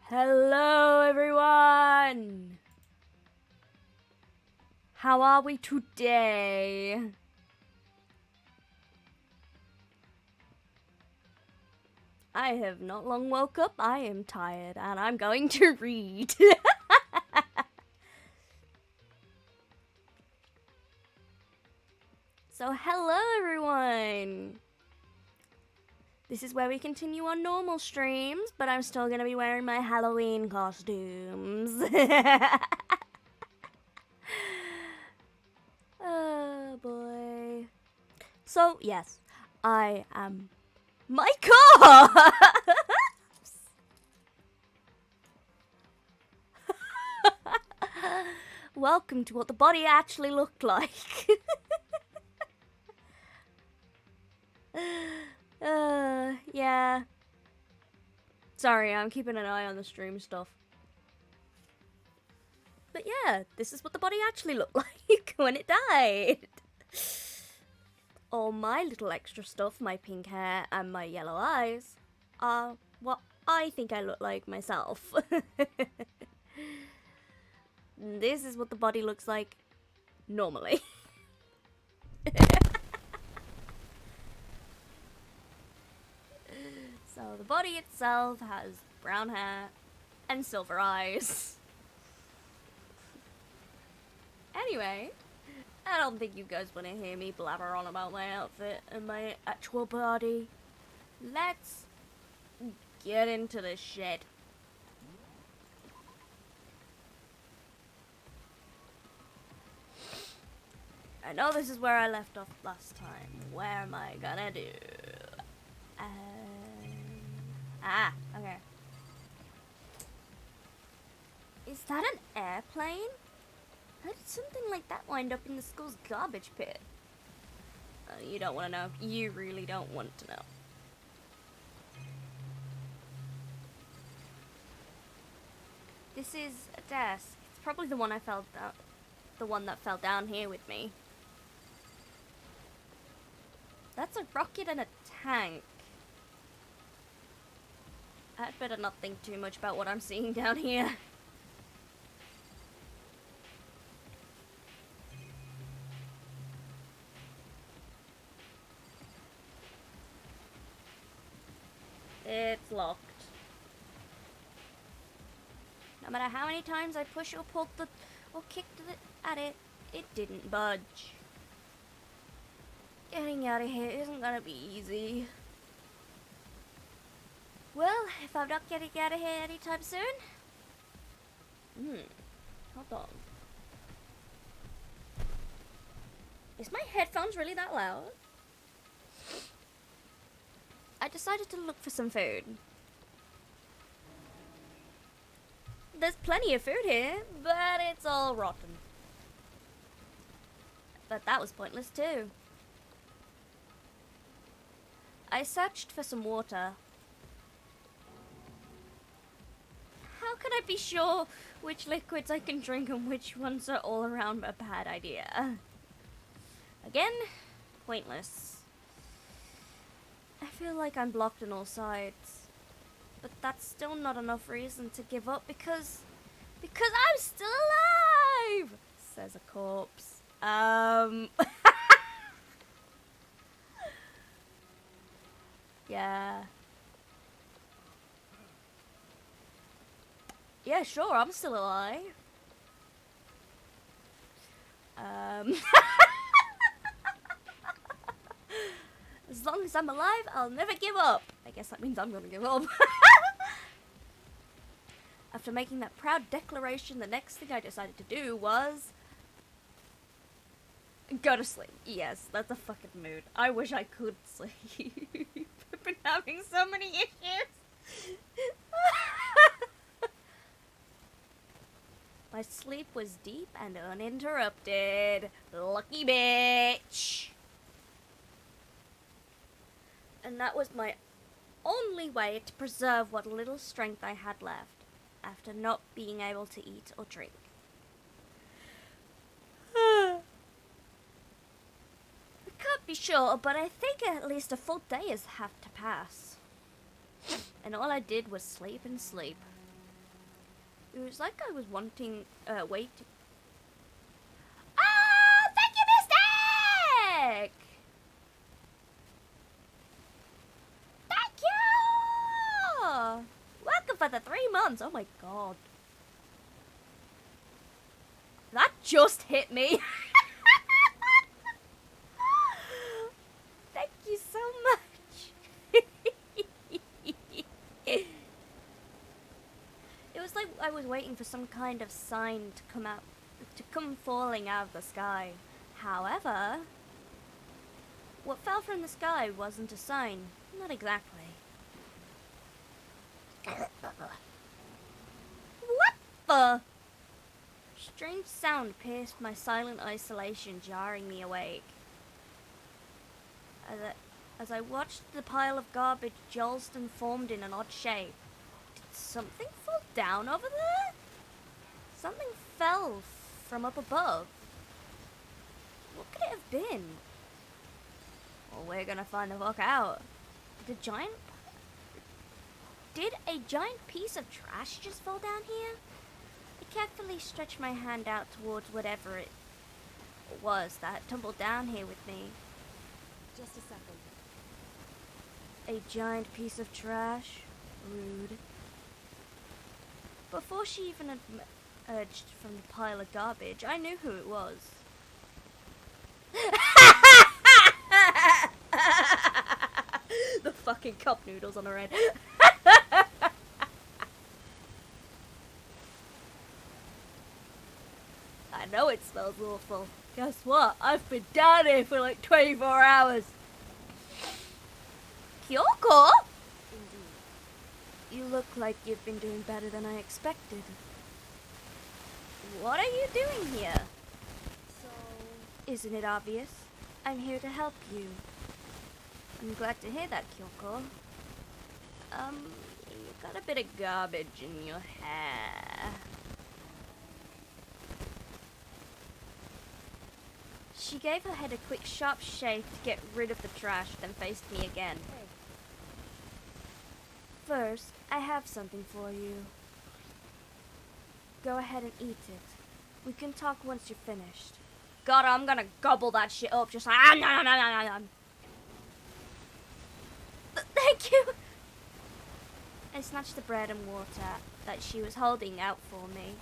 Hello everyone! How are we today? I have not long woke up, I am tired, and I'm going to read. So hello everyone! This is where we continue on normal streams, but I'm still gonna be wearing my Halloween costumes. Oh boy. So, yes, I am Michael! Welcome to what the body actually looked like. Yeah. Sorry, I'm keeping an eye on the stream stuff. But yeah, this is what the body actually looked like when it died. All my little extra stuff, my pink hair and my yellow eyes, are what I think I look like myself. This is what the body looks like normally. So the body itself has brown hair and silver eyes. Anyway, I don't think you guys want to hear me blabber on about my outfit and my actual body. Let's get into the shed. I know this is where I left off last time. Where am I gonna do? Okay. Is that an airplane? How did something like that wind up in the school's garbage pit? You don't want to know. You really don't want to know. This is a desk. It's probably the one I fell down. The one that fell down here with me. That's a rocket and a tank. I'd better not think too much about what I'm seeing down here. It's locked. No matter how many times I push or pulled or kicked at it, it didn't budge. Getting out of here isn't gonna be easy. Well, if I'm not getting out of here anytime soon. Hold on. Is my headphones really that loud? I decided to look for some food. There's plenty of food here, but it's all rotten. But that was pointless too. I searched for some water. How can I be sure which liquids I can drink and which ones are all around a bad idea? Again, pointless. I feel like I'm blocked on all sides. But that's still not enough reason to give up because I'm still alive, says a corpse. Yeah. Yeah, sure, I'm still alive. As long as I'm alive, I'll never give up. I guess that means I'm gonna give up. After making that proud declaration, the next thing I decided to do was go to sleep. Yes, that's a fucking mood. I wish I could sleep. I've been having so many issues. My sleep was deep and uninterrupted. Lucky bitch. And that was my only way to preserve what little strength I had left after not being able to eat or drink. I can't be sure, but I think at least a full day has have to pass. And all I did was sleep and sleep. It was like I was wanting, waiting. Ah! Thank you, Mystic! Thank you! Welcome for the 3 months. Oh my god. That just hit me. Thank you so much. It was like I was waiting for some kind of sign to come falling out of the sky. However, what fell from the sky wasn't a sign. Not exactly. What the? Strange sound pierced my silent isolation, jarring me awake. As I watched the pile of garbage jolted and formed in an odd shape. Did something fall down over there? Something fell from up above. What could it have been? Well, we're gonna find the fuck out. Did a giant piece of trash just fall down here? I carefully stretched my hand out towards whatever it was that tumbled down here with me. Just a second. A giant piece of trash? Rude. Before she even emerged from the pile of garbage, I knew who it was. The fucking cup noodles on her head. I know it smells awful. Guess what? I've been down here for like 24 hours. Kyoko? Indeed. You look like you've been doing better than I expected. What are you doing here? So... Isn't it obvious? I'm here to help you. I'm glad to hear that, Kyoko. You got a bit of garbage in your hair. She gave her head a quick, sharp shake to get rid of the trash, then faced me again. Hey. First, I have something for you. Go ahead and eat it. We can talk once you're finished. God, I'm gonna gobble that shit up just like... Thank you! I snatched the bread and water that she was holding out for me.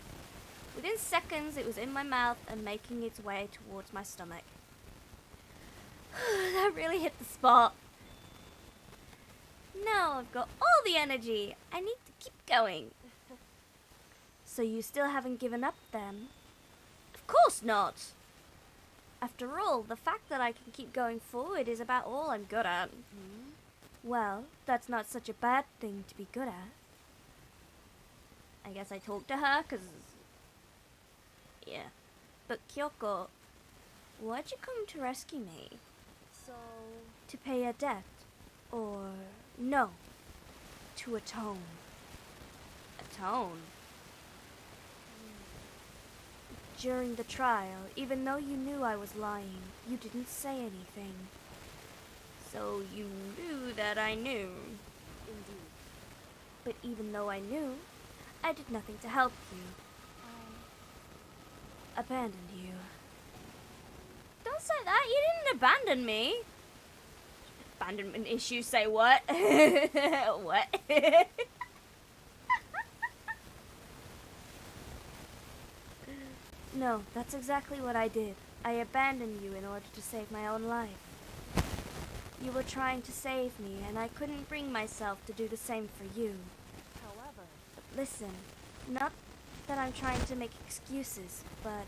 Within seconds, it was in my mouth and making its way towards my stomach. That really hit the spot. Now I've got all the energy. I need to keep going. So you still haven't given up then? Of course not. After all, the fact that I can keep going forward is about all I'm good at. Hmm? Well, that's not such a bad thing to be good at. I guess I talked to her, cause... yeah. But Kyoko, why'd you come to rescue me? So... To pay a debt? Or... no. To atone. Atone? During the trial, even though you knew I was lying, you didn't say anything. So you knew that I knew. Indeed. But even though I knew, I did nothing to help you. I abandoned you. Don't say that, you didn't abandon me. Abandonment issues, say what? What? No, that's exactly what I did. I abandoned you in order to save my own life. You were trying to save me, and I couldn't bring myself to do the same for you. However... But listen, not that I'm trying to make excuses, but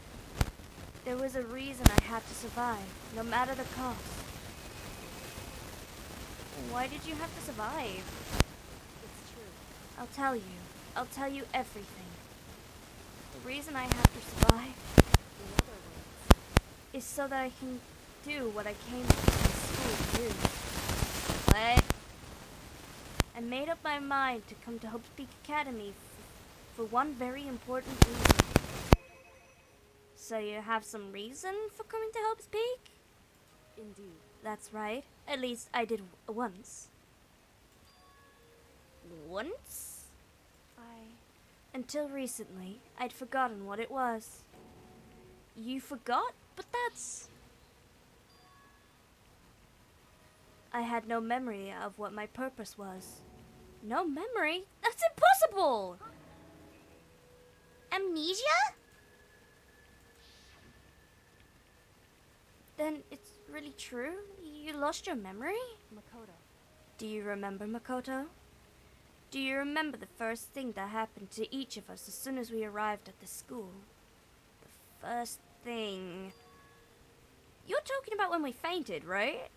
there was a reason I had to survive, no matter the cost. Why did you have to survive? It's true. I'll tell you. I'll tell you everything. The reason I have to survive In other words... is so that I can do what I came to school to do. What? I made up my mind to come to Hope's Peak Academy for one very important reason. So you have some reason for coming to Hope's Peak? Indeed. That's right. At least I did once. Once? Until recently, I'd forgotten what it was. You forgot? But that's... I had no memory of what my purpose was. No memory? That's impossible! Amnesia? Then it's really true? You lost your memory? Makoto. Do you remember, Makoto? Do you remember the first thing that happened to each of us as soon as we arrived at the school? The first thing... You're talking about when we fainted, right?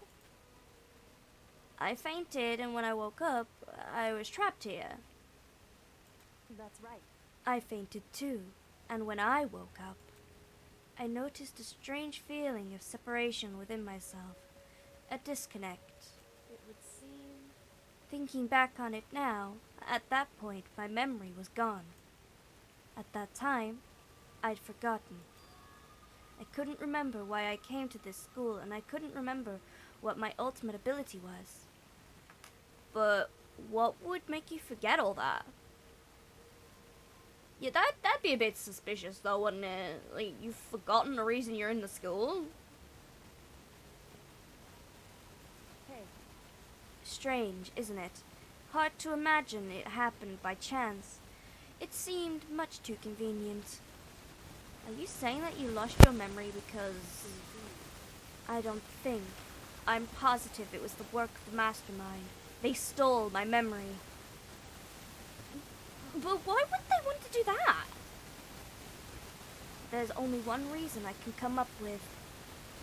I fainted, and when I woke up, I was trapped here. That's right. I fainted too, and when I woke up, I noticed a strange feeling of separation within myself, a disconnect. It would seem... Thinking back on it now, at that point my memory was gone. At that time, I'd forgotten. I couldn't remember why I came to this school, and I couldn't remember what my ultimate ability was. But what would make you forget all that? Yeah, that'd be a bit suspicious though, wouldn't it? Like, you've forgotten the reason you're in the school? Hey, Strange, isn't it? Hard to imagine it happened by chance. It seemed much too convenient. Are you saying that you lost your memory because... I don't think. I'm positive it was the work of the mastermind. They stole my memory. But why would they want to do that? There's only one reason I can come up with.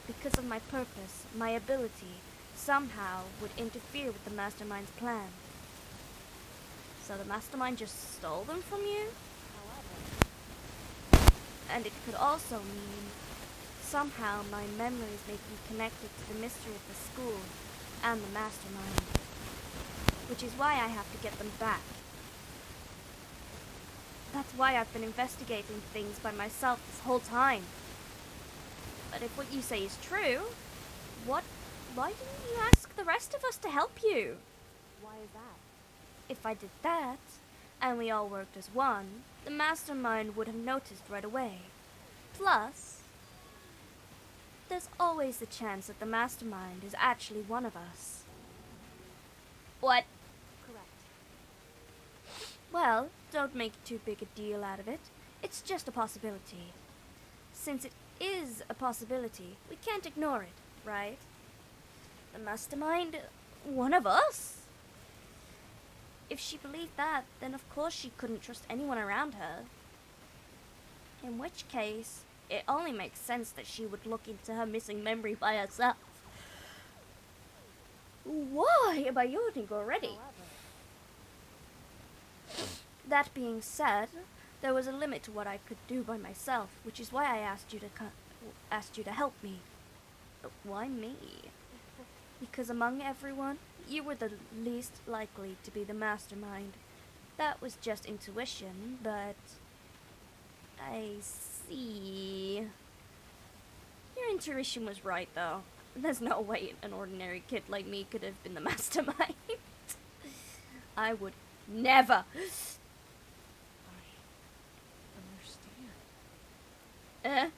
Because of my purpose, my ability, somehow would interfere with the mastermind's plan. So the mastermind just stole them from you? however... And it could also mean somehow my memories make me connected to the mystery of the school and the mastermind. Which is why I have to get them back. That's why I've been investigating things by myself this whole time. But if what you say is true, why didn't you ask the rest of us to help you? Why is that? If I did that, and we all worked as one, the mastermind would have noticed right away. Plus, there's always the chance that the mastermind is actually one of us. What? Correct. Well, don't make too big a deal out of it. It's just a possibility. Since it is a possibility, we can't ignore it, right? The mastermind, one of us? If she believed that, then of course she couldn't trust anyone around her. In which case, it only makes sense that she would look into her missing memory by herself. Why am I yawning already? However... That being said, there was a limit to what I could do by myself, which is why I asked you to help me. But why me? Because among everyone, you were the least likely to be the mastermind. That was just intuition, but... I see. Your intuition was right, though. There's no way an ordinary kid like me could have been the mastermind. I would never. I understand. Eh? I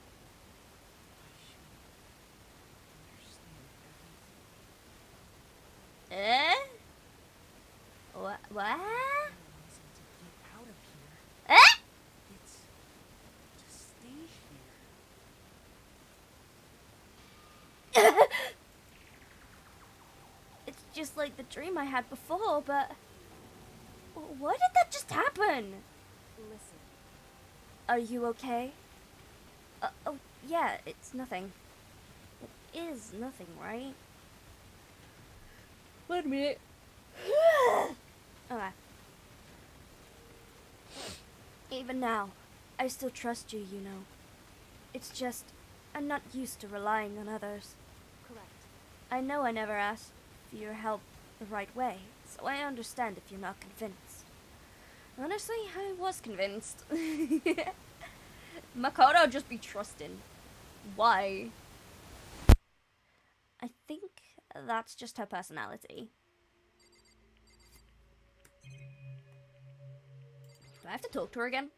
should understand everything. Eh? What? The reason to get out of here. Eh? It's to stay here. It's just like the dream I had before, but... Why did that just happen? Listen. Are you okay? Oh, yeah, it's nothing. It is nothing, right? Wait a minute. Okay. Even now, I still trust you, you know. It's just, I'm not used to relying on others. Correct. I know I never asked for your help the right way, so I understand if you're not convinced. Honestly, I was convinced. Makoto just be trusting. Why? I think that's just her personality. I have to talk to her again?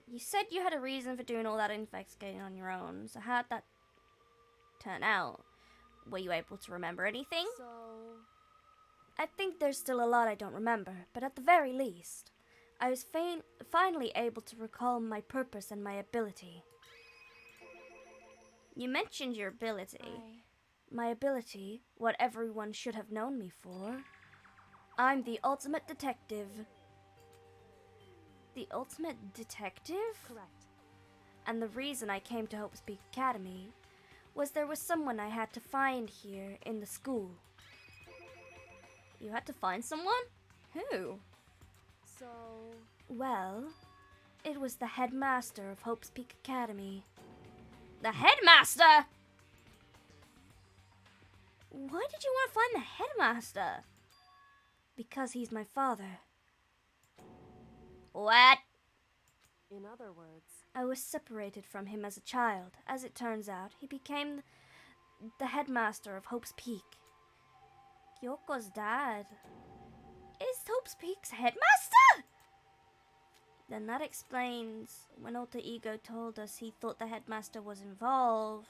You said you had a reason for doing all that investigating on your own, so how'd that turn out? Were you able to remember anything? So, I think there's still a lot I don't remember, but at the very least, I was finally able to recall my purpose and my ability. You mentioned your ability. My ability, what everyone should have known me for. I'm the ultimate detective. The ultimate detective? correct. And the reason I came to Hope's Peak Academy was there was someone I had to find here in the school. You had to find someone? Who? So, Well, it was the headmaster of Hope's Peak Academy. The headmaster? Why did you want to find the headmaster? Because he's my father. What? in other words, I was separated from him as a child. As it turns out, he became the headmaster of Hope's Peak. Kyoko's dad is Hope's Peak's headmaster? Then that explains when Alter Ego told us he thought the headmaster was involved.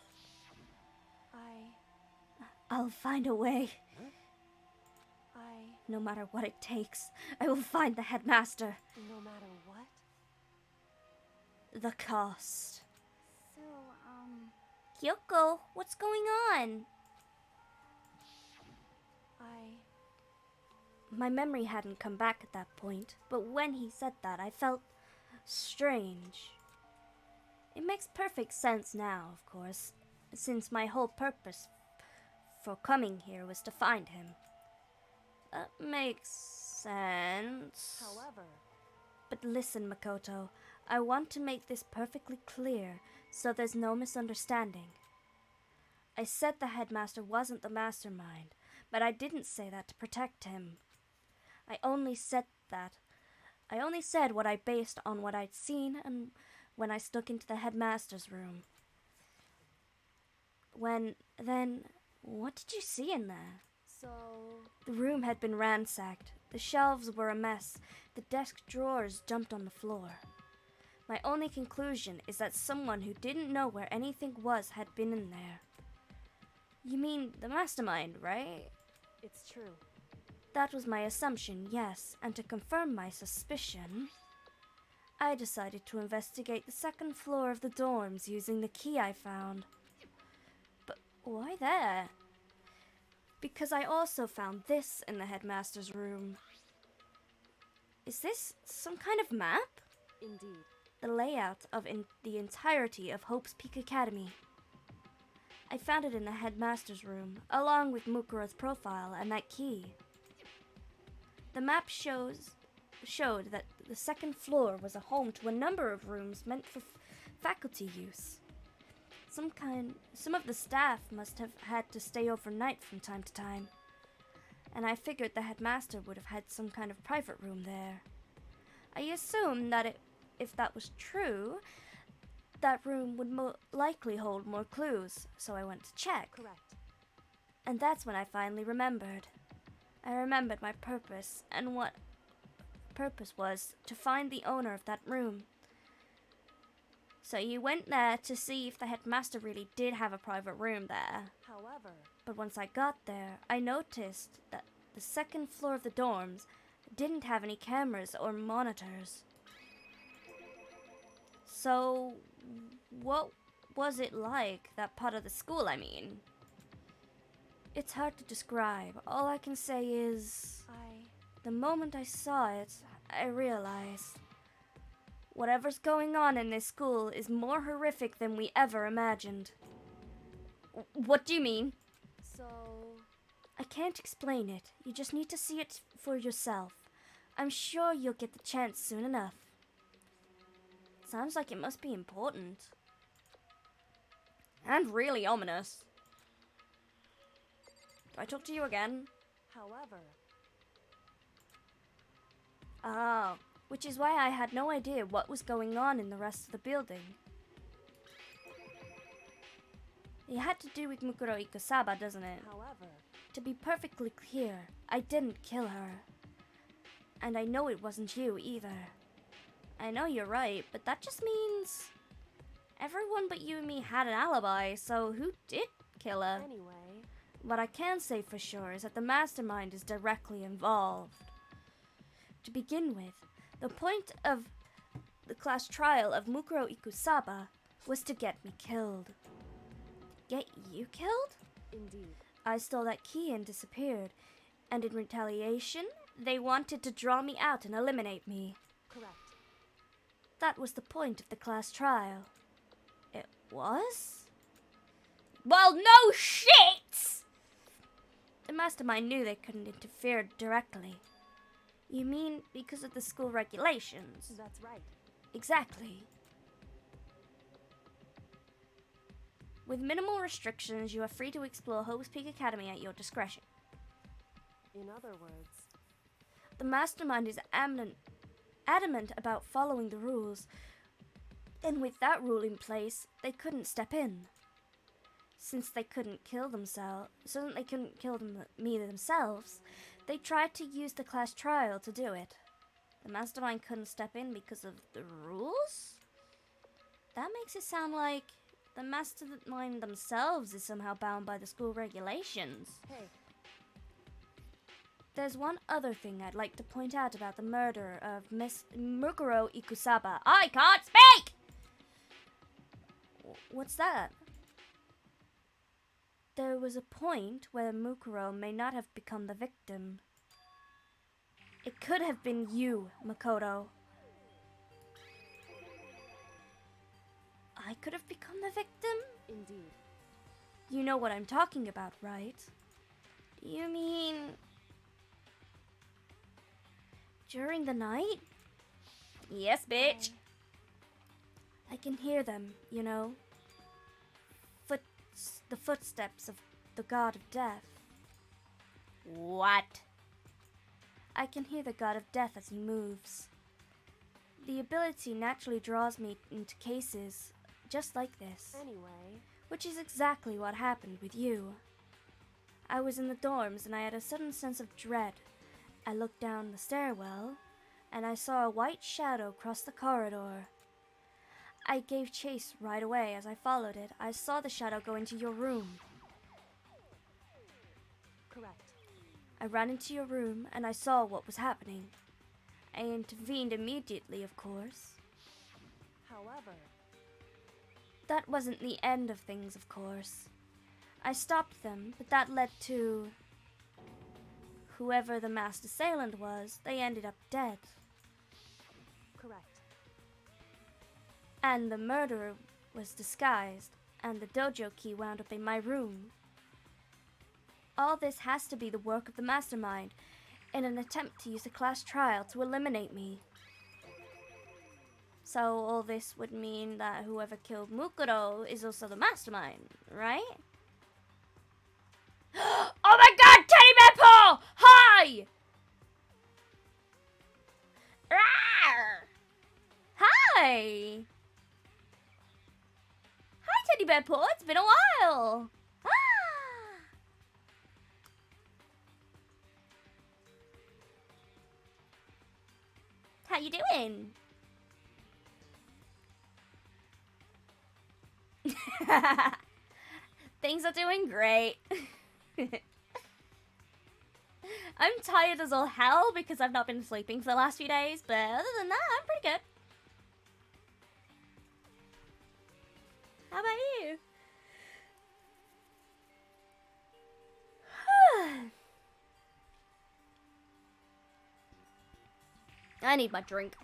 I'll find a way. No matter what it takes, I will find the headmaster. no matter what? The cost. So, Kyoko, what's going on? My memory hadn't come back at that point, but when he said that, I felt strange. It makes perfect sense now, of course, since my whole purpose for coming here was to find him. That makes sense. However, But listen, Makoto, I want to make this perfectly clear so there's no misunderstanding. I said the headmaster wasn't the mastermind, but I didn't say that to protect him. I only said what I based on what I'd seen and when I snuck into the headmaster's room. What did you see in there? so, The room had been ransacked. The shelves were a mess. The desk drawers dumped on the floor. My only conclusion is that someone who didn't know where anything was had been in there. You mean the mastermind, right? it's true. That was my assumption, yes, and to confirm my suspicion, I decided to investigate the second floor of the dorms using the key I found. But why there? Because I also found this in the headmaster's room. Is this some kind of map? Indeed. The layout of the entirety of Hope's Peak Academy. I found it in the headmaster's room, along with Mukura's profile and that key. The map showed that the second floor was a home to a number of rooms meant for faculty use. Some of the staff must have had to stay overnight from time to time, and I figured the headmaster would have had some kind of private room there. I assumed that if that was true, that room would likely hold more clues, so I went to check. Correct. And that's when I finally remembered. I remembered my purpose, and what purpose was to find the owner of that room. So you went there to see if the headmaster really did have a private room there. However, But once I got there, I noticed that the second floor of the dorms didn't have any cameras or monitors. So, what was it like, that part of the school, I mean? It's hard to describe. All I can say is, the moment I saw it, I realized whatever's going on in this school is more horrific than we ever imagined. What do you mean? so, I can't explain it. You just need to see it for yourself. I'm sure you'll get the chance soon enough. Sounds like it must be important. And really ominous. Do I talk to you again? however, Oh, which is why I had no idea what was going on in the rest of the building. It had to do with Mukuro Ikosaba, doesn't it? however, To be perfectly clear, I didn't kill her. And I know it wasn't you either. I know you're right, but that just means everyone but you and me had an alibi, so who did kill her? Anyway, What I can say for sure is that the mastermind is directly involved. To begin with, the point of the class trial of Mukuro Ikusaba was to get me killed. Get you killed? indeed. I stole that key and disappeared, and in retaliation, they wanted to draw me out and eliminate me. Correct. That was the point of the class trial. It was? Well, no shit! The mastermind knew they couldn't interfere directly. You mean because of the school regulations? That's right. Exactly. With minimal restrictions, you are free to explore Hope's Peak Academy at your discretion. In other words, The mastermind is adamant about following the rules, and with that rule in place, they couldn't step in. Since they couldn't kill me themselves, they tried to use the class trial to do it. The mastermind couldn't step in because of the rules? That makes it sound like the mastermind themselves is somehow bound by the school regulations. hey, There's one other thing I'd like to point out about the murder of Miss Mukuro Ikusaba. I can't speak! What's that? There was a point where Mukuro may not have become the victim. It could have been you, Makoto. I could have become the victim? indeed. You know what I'm talking about, right? You mean during the night? Yes, bitch. I can hear them, you know. The footsteps of the god of death. What? I can hear the god of death as he moves. The ability naturally draws me into cases just like this, Anyway, which is exactly what happened with you. I was in the dorms and I had a sudden sense of dread. I looked down the stairwell and I saw a white shadow cross the corridor. I gave chase right away. As I followed it, I saw the shadow go into your room. correct. I ran into your room and I saw what was happening. I intervened immediately, of course. However, That wasn't the end of things, of course. I stopped them, but that led to whoever the masked assailant was. They ended up dead. correct. And the murderer was disguised, and the dojo key wound up in my room. All this has to be the work of the mastermind in an attempt to use the class trial to eliminate me. So all this would mean that whoever killed Mukuro is also the mastermind, right? Oh my god, Teddy Bear Paw! Hi! Rawr! Hi! Hi, Teddy Bear Paw, it's been a while! Ah! How you doing? Things are doing great. I'm tired as all hell because I've not been sleeping for the last few days, but other than that, I'm pretty good. How about you? I need my drink.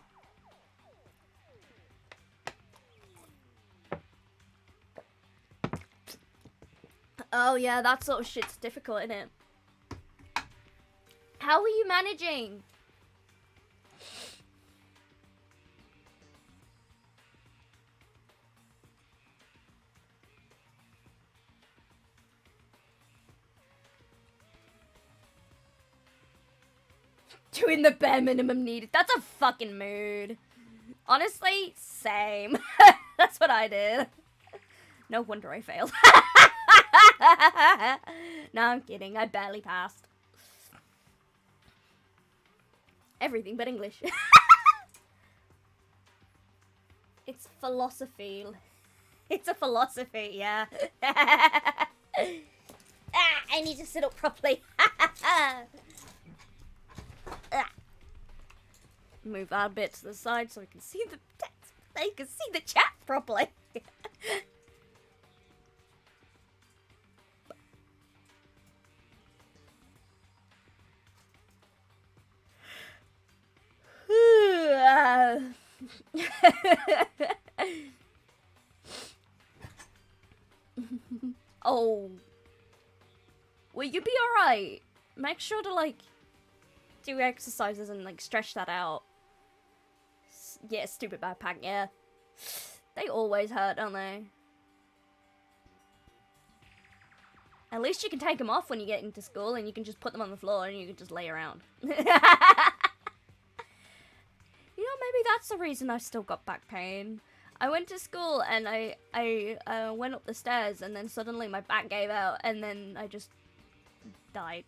Oh yeah, that sort of shit's difficult, isn't it? How are you managing? Doing the bare minimum needed. That's a fucking mood. Honestly, same. That's what I did. No wonder I failed. No, I'm kidding. I barely passed. Everything but English. It's philosophy. It's a philosophy, yeah. I need to sit up properly. Move that a bit to the side so I can see the text. I can see the chat properly. Oh. Will you be alright? Make sure to, like, do exercises and, like, stretch that out. Yeah, stupid backpack, yeah. They always hurt, don't they? At least you can take them off when you get into school and you can just put them on the floor and you can just lay around. You know, maybe that's the reason I've still got back pain. I went to school and I went up the stairs and then suddenly my back gave out and then I just died.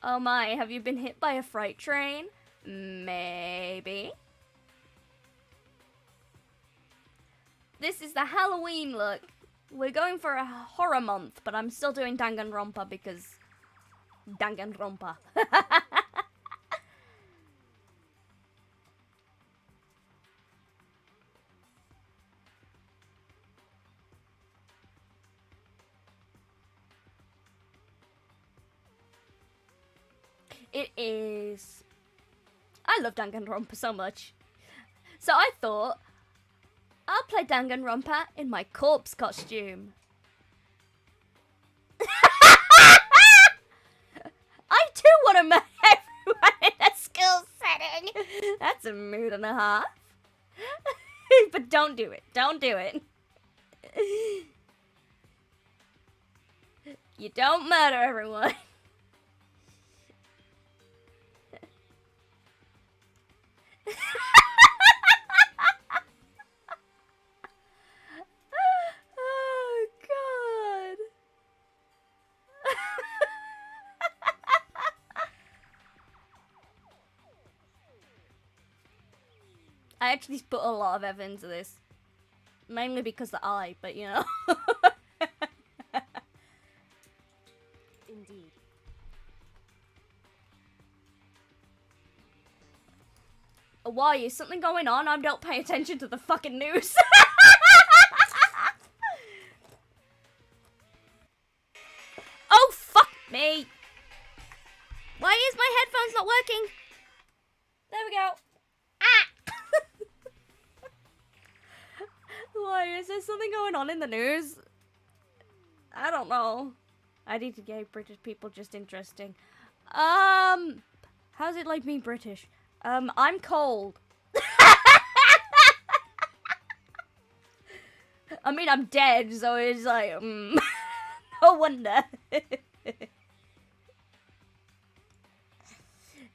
Oh my, have you been hit by a freight train? Maybe. This is the Halloween look. We're going for a horror month, but I'm still doing Danganronpa because Danganronpa. It is. I love Danganronpa so much. So I thought, I'll play Danganronpa in my corpse costume. I too want to make everyone in a school setting. That's a mood and a half. But don't do it. Don't do it. You don't murder everyone. Oh, God. I actually put a lot of effort into this. Mainly because the eye, but you know. Indeed. Why? Is something going on? I don't pay attention to the fucking news. Oh, fuck me. Why is my headphones not working? There we go. Ah! Why? Is there something going on in the news? I don't know. I need to get British people just interesting. How's it like being British? I'm cold. I mean, I'm dead, so it's like, no wonder.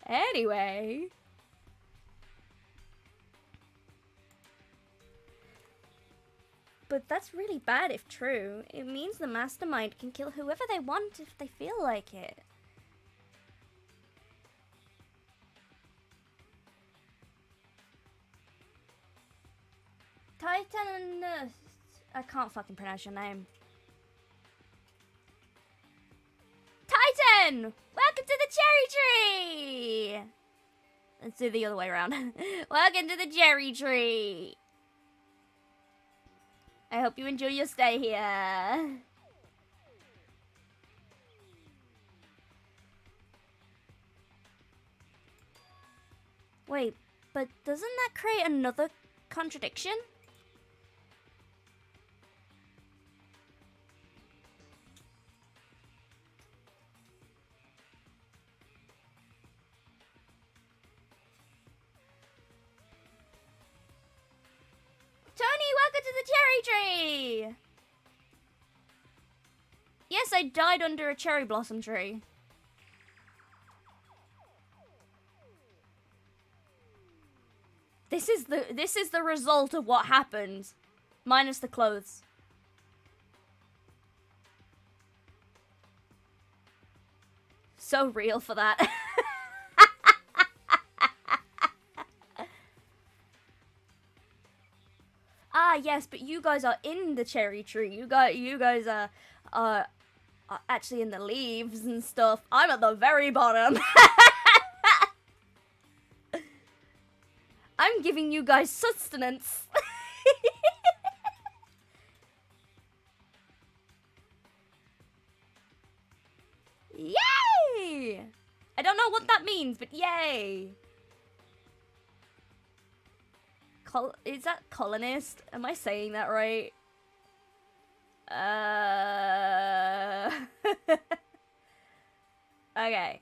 Anyway. But that's really bad if true. It means the mastermind can kill whoever they want if they feel like it. Titan... I can't fucking pronounce your name. Titan! Welcome to the cherry tree! Let's do the other way around. Welcome to the cherry tree! I hope you enjoy your stay here. Wait, but doesn't that create another contradiction? Tony, welcome to the cherry tree! Yes, I died under a cherry blossom tree. This is the result of what happened. Minus the clothes. so real for that. Ah, yes, but you guys are in the cherry tree. You guys are actually in the leaves and stuff. I'm at the very bottom. I'm giving you guys sustenance. Yay! I don't know what that means, but yay! Is that colonist? Am I saying that right? Okay.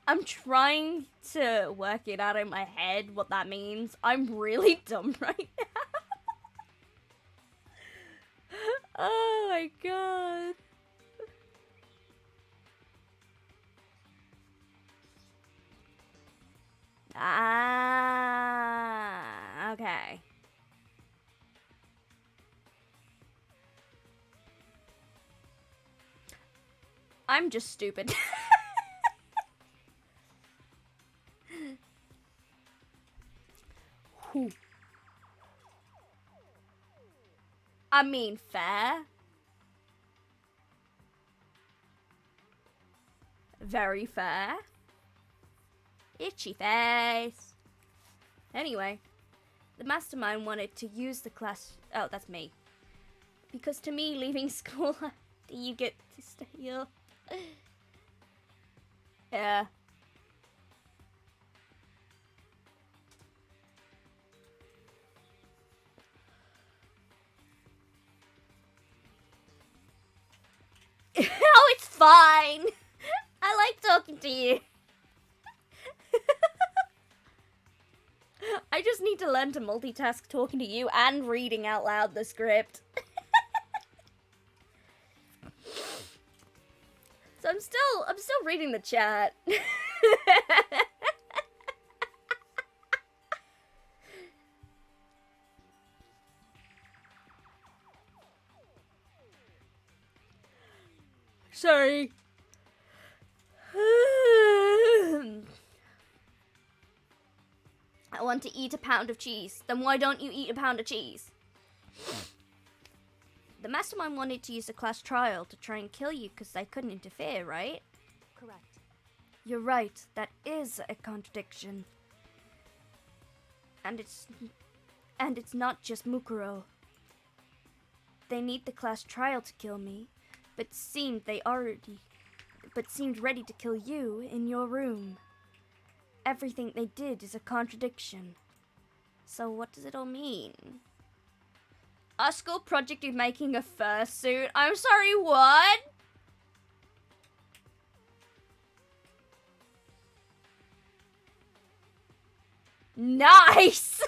I'm trying to work it out in my head what that means. I'm really dumb right now. Oh my god. Ah, okay. I'm just stupid. Whew. I mean, fair. Very fair. Itchy face. Anyway, the mastermind wanted to use the class... Oh, that's me. Because to me, leaving school, you get to stay up. Yeah. Oh, it's fine. I like talking to you. I just need to learn to multitask talking to you and reading out loud the script. So I'm still reading the chat. Sorry. I want to eat a pound of cheese. Then why don't you eat a pound of cheese? The mastermind wanted to use the class trial to try and kill you because they couldn't interfere, right? Correct. You're right. That is a contradiction. And it's not just Mukuro. They need the class trial to kill me, but seemed ready to kill you in your room. Everything they did is a contradiction. So what does it all mean? Our school project is making a fursuit. I'm sorry, what? Nice!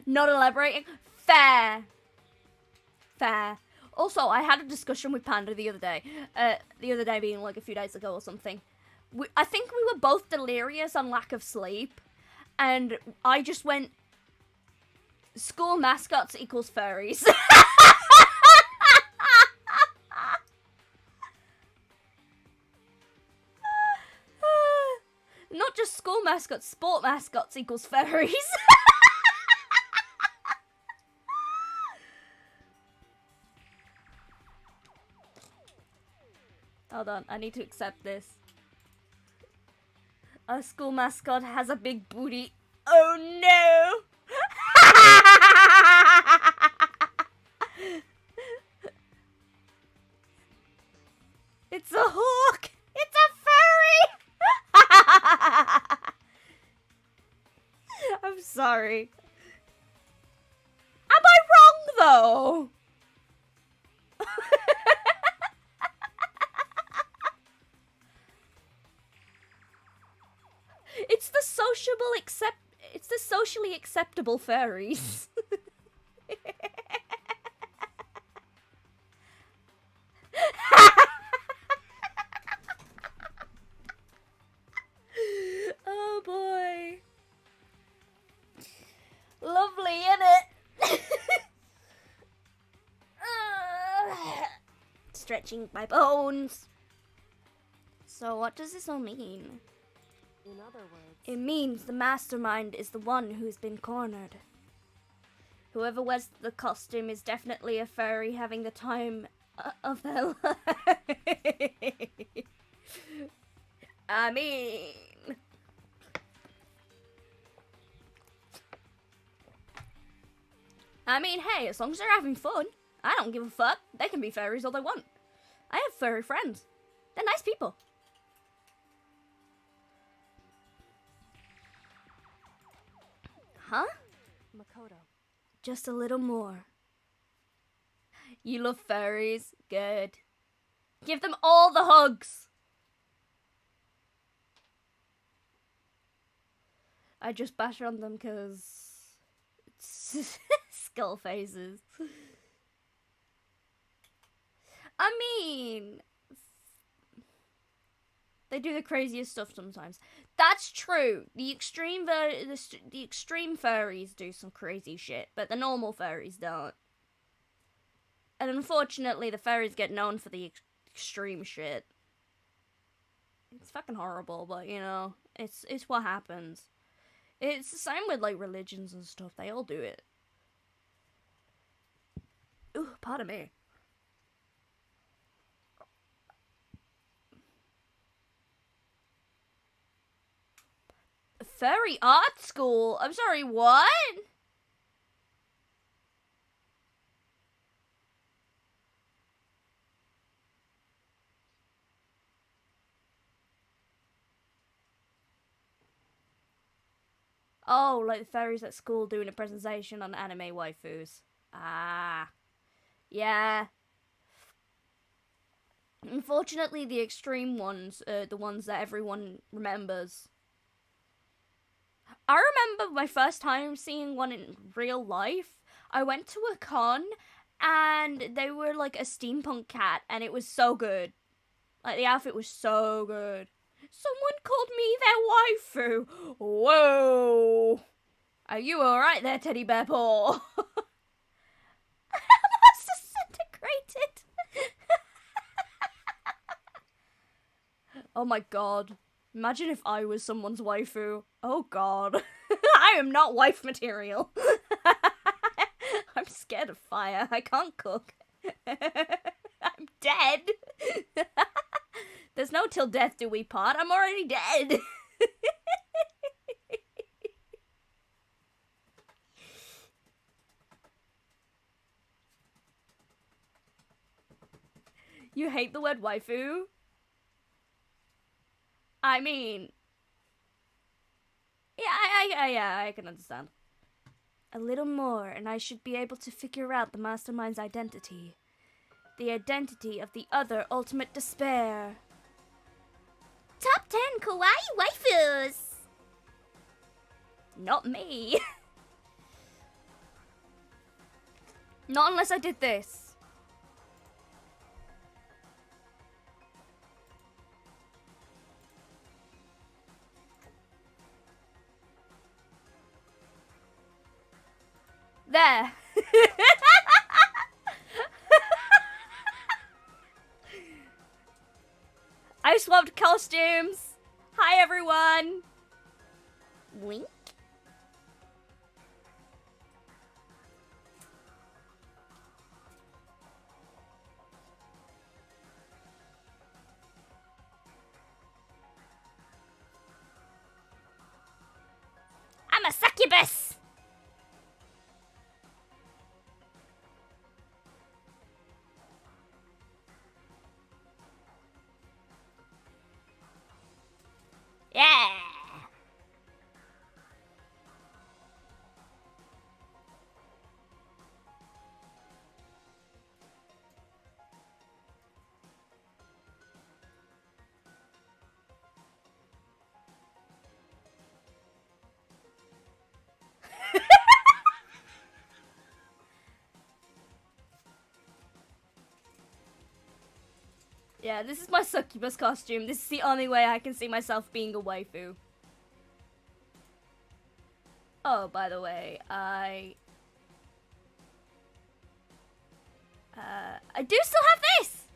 Not elaborating. Fair. Fair. Also, I had a discussion with Panda the other day. The other day being like a few days ago or something. I think we were both delirious on lack of sleep. And I just went, school mascots equals furries. Not just school mascots, sport mascots equals furries. Hold on, I need to accept this. Our school mascot has a big booty. Oh no! It's a hawk! It's a furry! I'm sorry. Am I wrong though? It's the socially acceptable furries. Oh boy. Lovely, innit? stretching my bones. So what does this all mean? In other words, It means the mastermind is the one who's been cornered. Whoever wears the costume is definitely a furry having the time of their life. I mean... hey, as long as they're having fun, I don't give a fuck. They can be furries all they want. I have furry friends. They're nice people. Huh? Makoto. Just a little more. You love furries? Good. Give them all the hugs. I just bash on them because it's skull faces. I mean, they do the craziest stuff sometimes. That's true. The extreme furries do some crazy shit, but the normal furries don't. And unfortunately, the furries get known for the extreme shit. It's fucking horrible, but you know, it's what happens. It's the same with like religions and stuff. They all do it. Ooh, pardon me. Furry art school? I'm sorry, what? Oh, like the furries at school doing a presentation on anime waifus. Ah. Yeah. Unfortunately, the extreme ones are the ones that everyone remembers. I remember my first time seeing one in real life. I went to a con, and they were like a steampunk cat, and it was so good. Like, the outfit was so good. Someone called me their waifu. Whoa. Are you alright there, teddy bear paw? That's disintegrated. Oh my god. Imagine if I was someone's waifu. Oh god. I am not wife material. I'm scared of fire. I can't cook. I'm dead. There's no till death do we part. I'm already dead. You hate the word waifu? I mean... Yeah, I can understand. A little more, and I should be able to figure out the mastermind's identity. The identity of the other ultimate despair. Top 10 kawaii waifus! Not me. Not unless I did this. There. I swapped costumes. Hi, everyone. Wink. I'm a succubus. Yeah. Yeah, this is my succubus costume. This is the only way I can see myself being a waifu. Oh, by the way, I do still have this!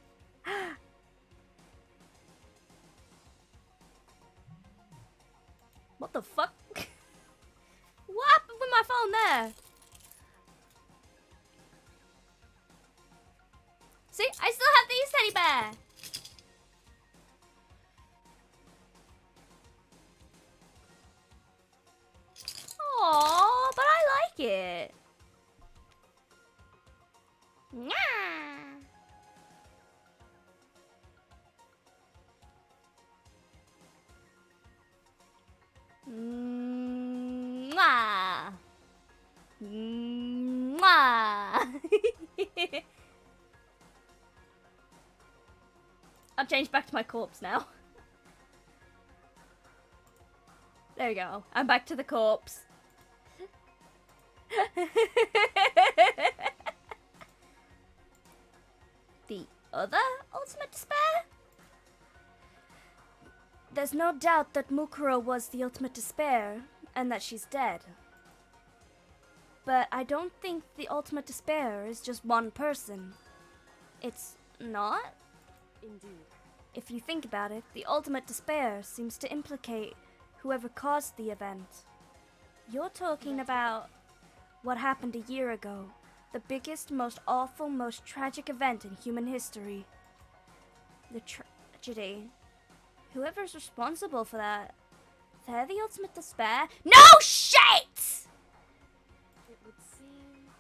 What the fuck? What happened with my phone there? See, I still have these teddy bear. Aww, but I like it. Nyah. Mwah. Mwah. I'll change back to my corpse now. There we go. I'm back to the corpse. The other ultimate despair? There's no doubt that Mukuro was the ultimate despair, and that she's dead. But I don't think the ultimate despair is just one person. It's not? Indeed. If you think about it, the ultimate despair seems to implicate whoever caused the event. You're talking about what happened a year ago. The biggest, most awful, most tragic event in human history. The tragedy. Whoever's responsible for that, they're the ultimate despair. No shit! It would seem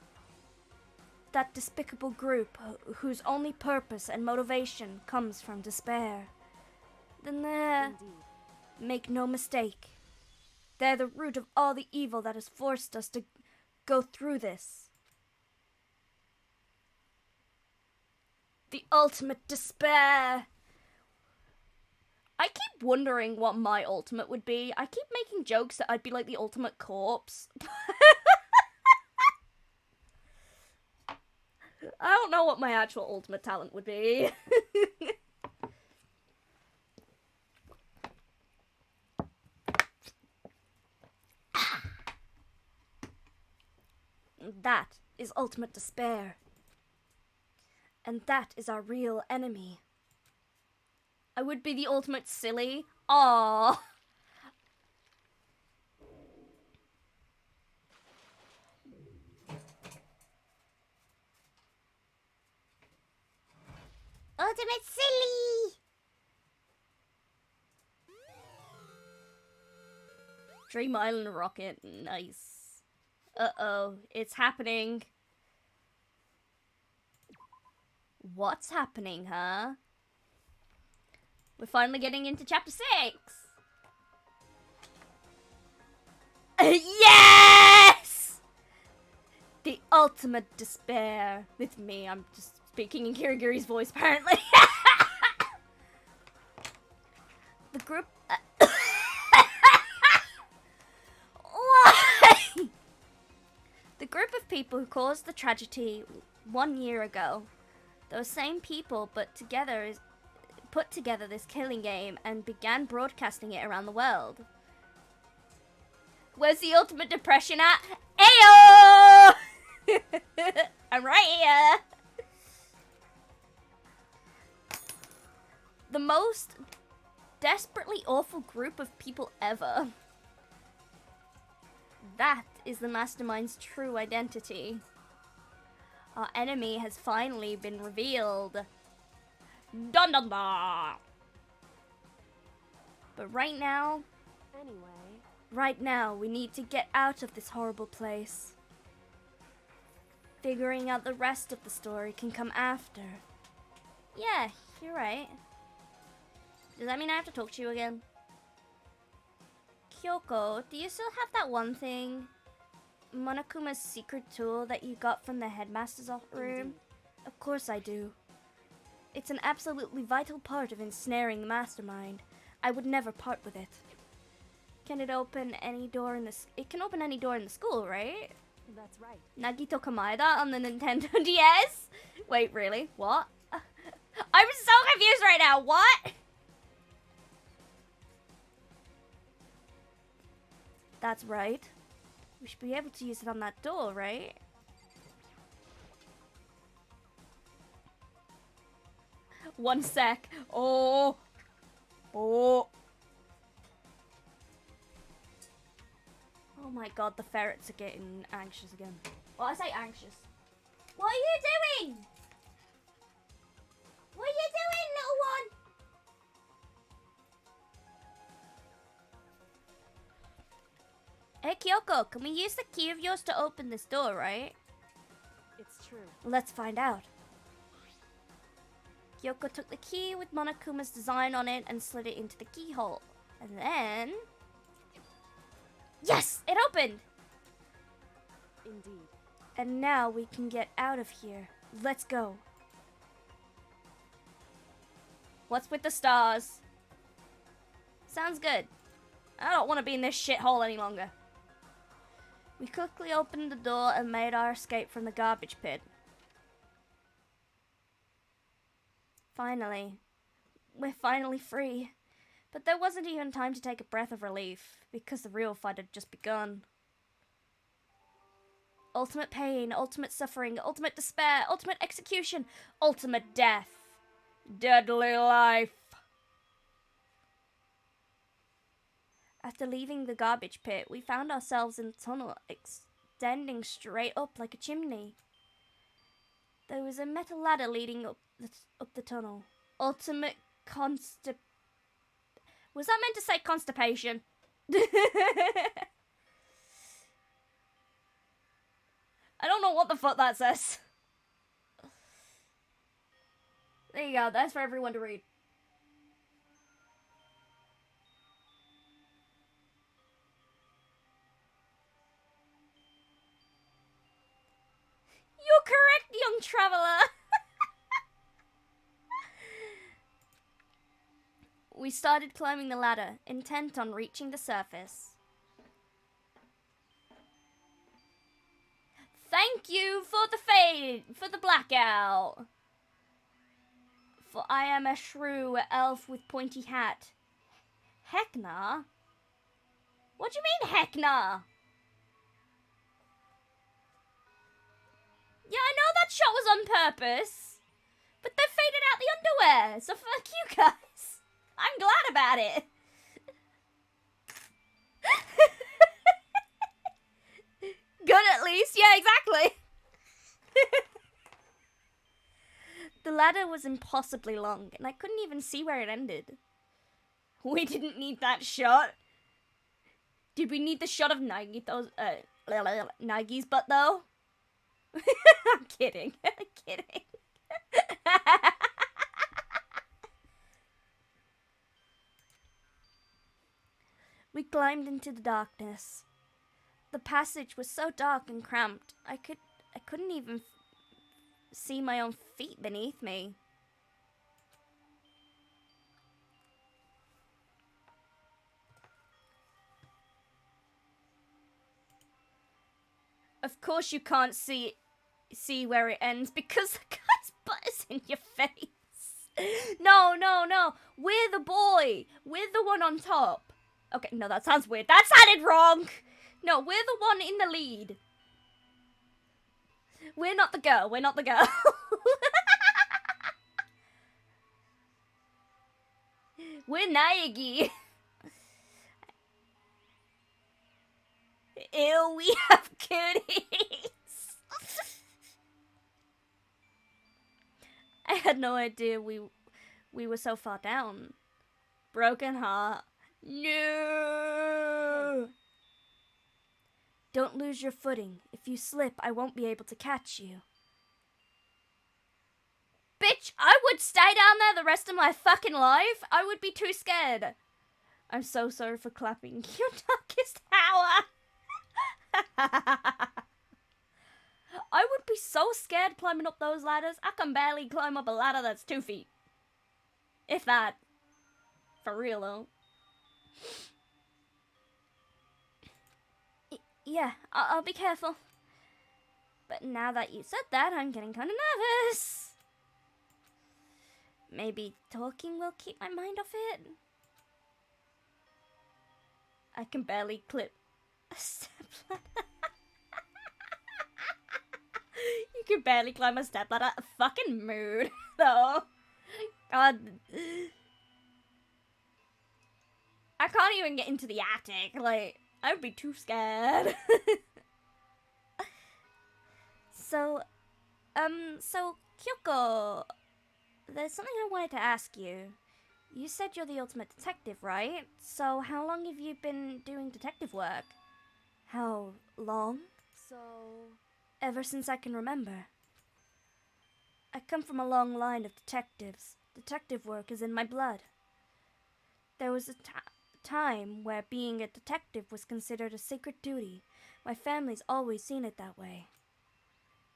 That despicable group whose only purpose and motivation comes from despair. Then they're... indeed. Make no mistake. They're the root of all the evil that has forced us to go through this. The ultimate despair. I keep wondering what my ultimate would be. I keep making jokes that I'd be like the ultimate corpse. I don't know what my actual ultimate talent would be. That is ultimate despair. And that is our real enemy. I would be the ultimate silly. Aww. Ultimate silly. Dream Island rocket. Nice. Uh-oh. It's happening. What's happening, huh? We're finally getting into chapter 6. Yes! The ultimate despair. With me, I'm just speaking in Kirigiri's voice, apparently. The group... Why? The group of people who caused the tragedy 1 year ago. Those same people put together this killing game and began broadcasting it around the world. Where's the ultimate depression at? Ayo! I'm right here. The most desperately awful group of people ever. That is the mastermind's true identity. Our enemy has finally been revealed. Dun dun dun! But right now, we need to get out of this horrible place. Figuring out the rest of the story can come after. Yeah, you're right. Does that mean I have to talk to you again? Kyoko, do you still have that one thing? Monokuma's secret tool that you got from the headmaster's room? Of course I do. It's an absolutely vital part of ensnaring the mastermind. I would never part with it. Can it open any door in the... It can open any door in the school, right? That's right. Nagito Kamaeda on the Nintendo DS? Wait, really? What? I'm so confused right now. What? That's right. We should be able to use it on that door, right? 1 sec. Oh. Oh. Oh my god, the ferrets are getting anxious again. Well, I say anxious. What are you doing? What are you doing, little one? Hey, Kyoko, can we use the key of yours to open this door, right? It's true. Let's find out. Kyoko took the key with Monokuma's design on it and slid it into the keyhole. And then... Yes! It opened! Indeed. And now we can get out of here. Let's go. What's with the stars? Sounds good. I don't want to be in this shithole any longer. We quickly opened the door and made our escape from the garbage pit. Finally. We're finally free. But there wasn't even time to take a breath of relief, because the real fight had just begun. Ultimate pain, ultimate suffering, ultimate despair, ultimate execution, ultimate death. Deadly life. After leaving the garbage pit, we found ourselves in a tunnel extending straight up like a chimney. There was a metal ladder leading up the tunnel. Ultimate Was that meant to say constipation? I don't know what the fuck that says. There you go, that's for everyone to read. You're correct, young traveler. We started climbing the ladder, intent on reaching the surface. Thank you for the fade, for the blackout. For I am a shrew elf with pointy hat. Heck nah. What do you mean, heck nah? Yeah, I know that shot was on purpose. But they faded out the underwear, so fuck you guys. I'm glad about it. Good at least. Yeah, exactly. The ladder was impossibly long, and I couldn't even see where it ended. We didn't need that shot. Did we need the shot of Nagi's butt, though? I'm kidding. I'm kidding. We climbed into the darkness. The passage was so dark and cramped, I couldn't even see my own feet beneath me. Of course you can't see where it ends because the guy's butt is in your face. No. We're the boy. We're the one on top. Okay, no, that sounds weird. That sounded wrong. No, we're the one in the lead. We're not the girl. We're not the girl. We're Naegi. Ew, we have cooties. I had no idea we were so far down. Broken heart. No. Don't lose your footing. If you slip, I won't be able to catch you. Bitch, I would stay down there the rest of my fucking life. I would be too scared. I'm so sorry for clapping your darkest hour. I would be so scared climbing up those ladders. I can barely climb up a ladder that's 2 feet. If that. For real, though. Yeah, I'll be careful. But now that you said that, I'm getting kind of nervous. Maybe talking will keep my mind off it. I can barely clip a step ladder. You can barely climb a step ladder. Fucking mood, though. God. I can't even get into the attic. Like, I would be too scared. So, Kyoko, there's something I wanted to ask you. You said you're the ultimate detective, right? So, how long have you been doing detective work? How long? So, Ever since I can remember. I come from a long line of detectives. Detective work is in my blood. There was a time where being a detective was considered a sacred duty. My family's always seen it that way.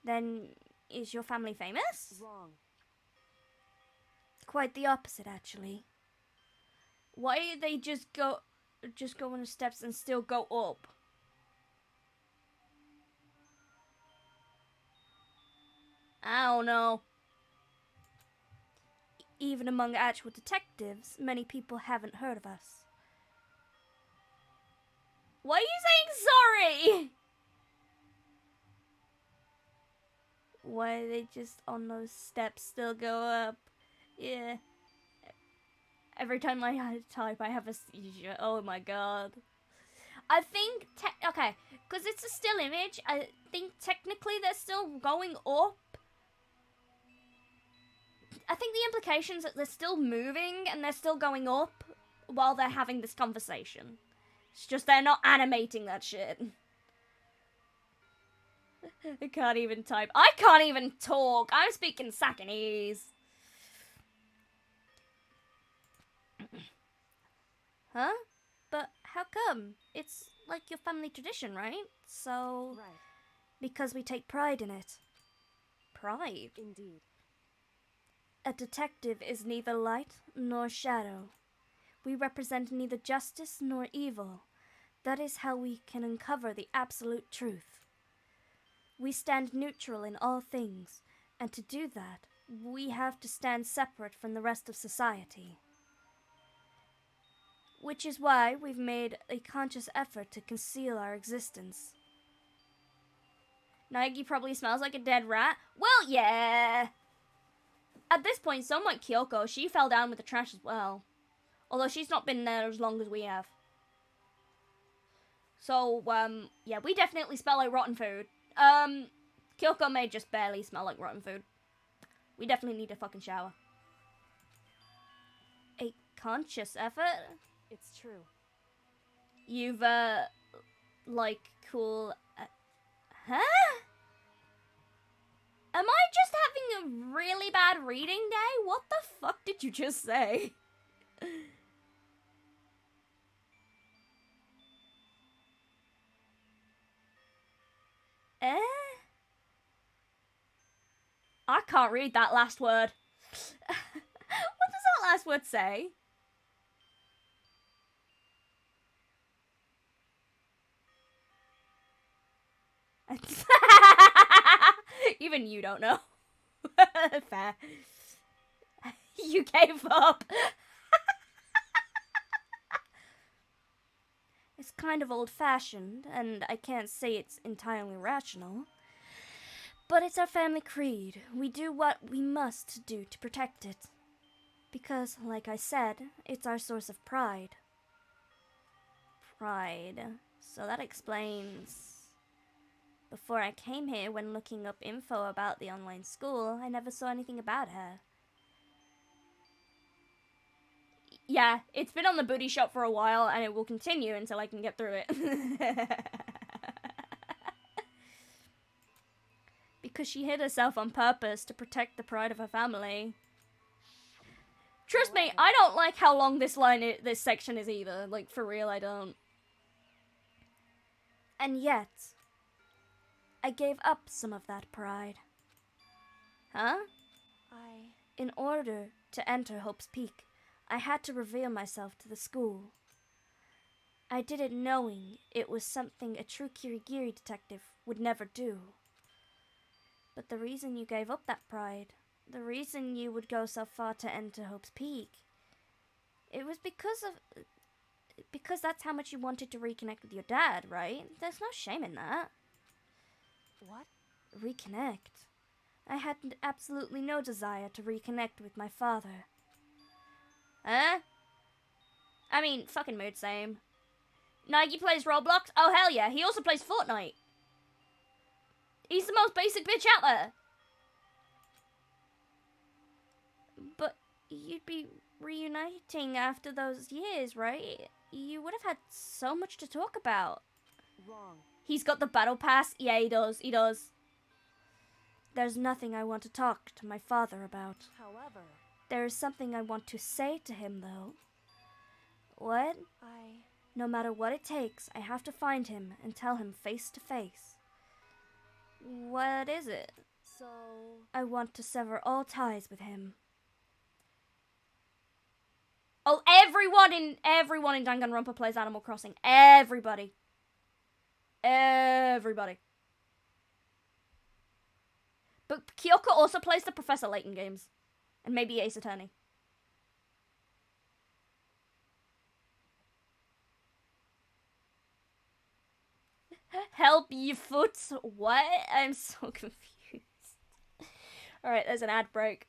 Then, is your family famous? wrong. Quite the opposite, actually. Why did they just go on the steps and still go up? I don't know. Even among actual detectives, many people haven't heard of us. Why are you saying sorry? Why are they just on those steps still go up? Yeah. Every time I type, I have a seizure. Oh my god. I think, okay, because it's a still image, I think technically they're still going up. I think the implication is that they're still moving and they're still going up while they're having this conversation. It's just they're not animating that shit. I can't even type. I can't even talk. I'm speaking Sakanese. Huh? But how come? It's like your family tradition, right? So, Right. because we take pride in it. Pride? Indeed. A detective is neither light nor shadow. We represent neither justice nor evil. That is how we can uncover the absolute truth. We stand neutral in all things, and to do that, we have to stand separate from the rest of society. Which is why we've made a conscious effort to conceal our existence. Naegi probably smells like a dead rat. Well, yeah. At this point, so might Kyoko. She fell down with the trash as well. Although she's not been there as long as we have. So, yeah, we definitely smell like rotten food. Kyoko may just barely smell like rotten food. We definitely need a fucking shower. A conscious effort? It's true. You've, like, cool... huh? Am I just having a really bad reading day? What the fuck did you just say? Eh? I can't read that last word. What does that last word say? Even you don't know. Fair. You gave up. It's kind of old-fashioned, and I can't say it's entirely rational. But it's our family creed. We do what we must do to protect it. Because, like I said, it's our source of pride. Pride. So that explains... Before I came here, when looking up info about the online school, I never saw anything about her. Yeah, it's been on the booty shop for a while, and it will continue until I can get through it. Because she hid herself on purpose to protect the pride of her family. Trust me, I don't like how long this section is either. Like, for real, I don't. And yet, I gave up some of that pride. Huh? In order to enter Hope's Peak, I had to reveal myself to the school. I did it knowing it was something a true Kirigiri detective would never do. But the reason you gave up that pride, the reason you would go so far to enter Hope's Peak, it was because that's how much you wanted to reconnect with your dad, right? There's no shame in that. What? Reconnect? I had absolutely no desire to reconnect with my father. Huh? I mean, fucking mood same. Nike plays Roblox? Oh, hell yeah. He also plays Fortnite. He's the most basic bitch out there. But you'd be reuniting after those years, right? You would have had so much to talk about. Wrong. He's got the battle pass? Yeah, he does. He does. There's nothing I want to talk to my father about. However, There is something I want to say to him, though. What? No matter what it takes, I have to find him and tell him face to face. What is it? So... I want to sever all ties with him. Oh, everyone in Danganronpa plays Animal Crossing. Everybody. Everybody. But Kyoko also plays the Professor Layton games. And maybe Ace Attorney. Help you foot. What? I'm so confused. Alright, there's an ad break.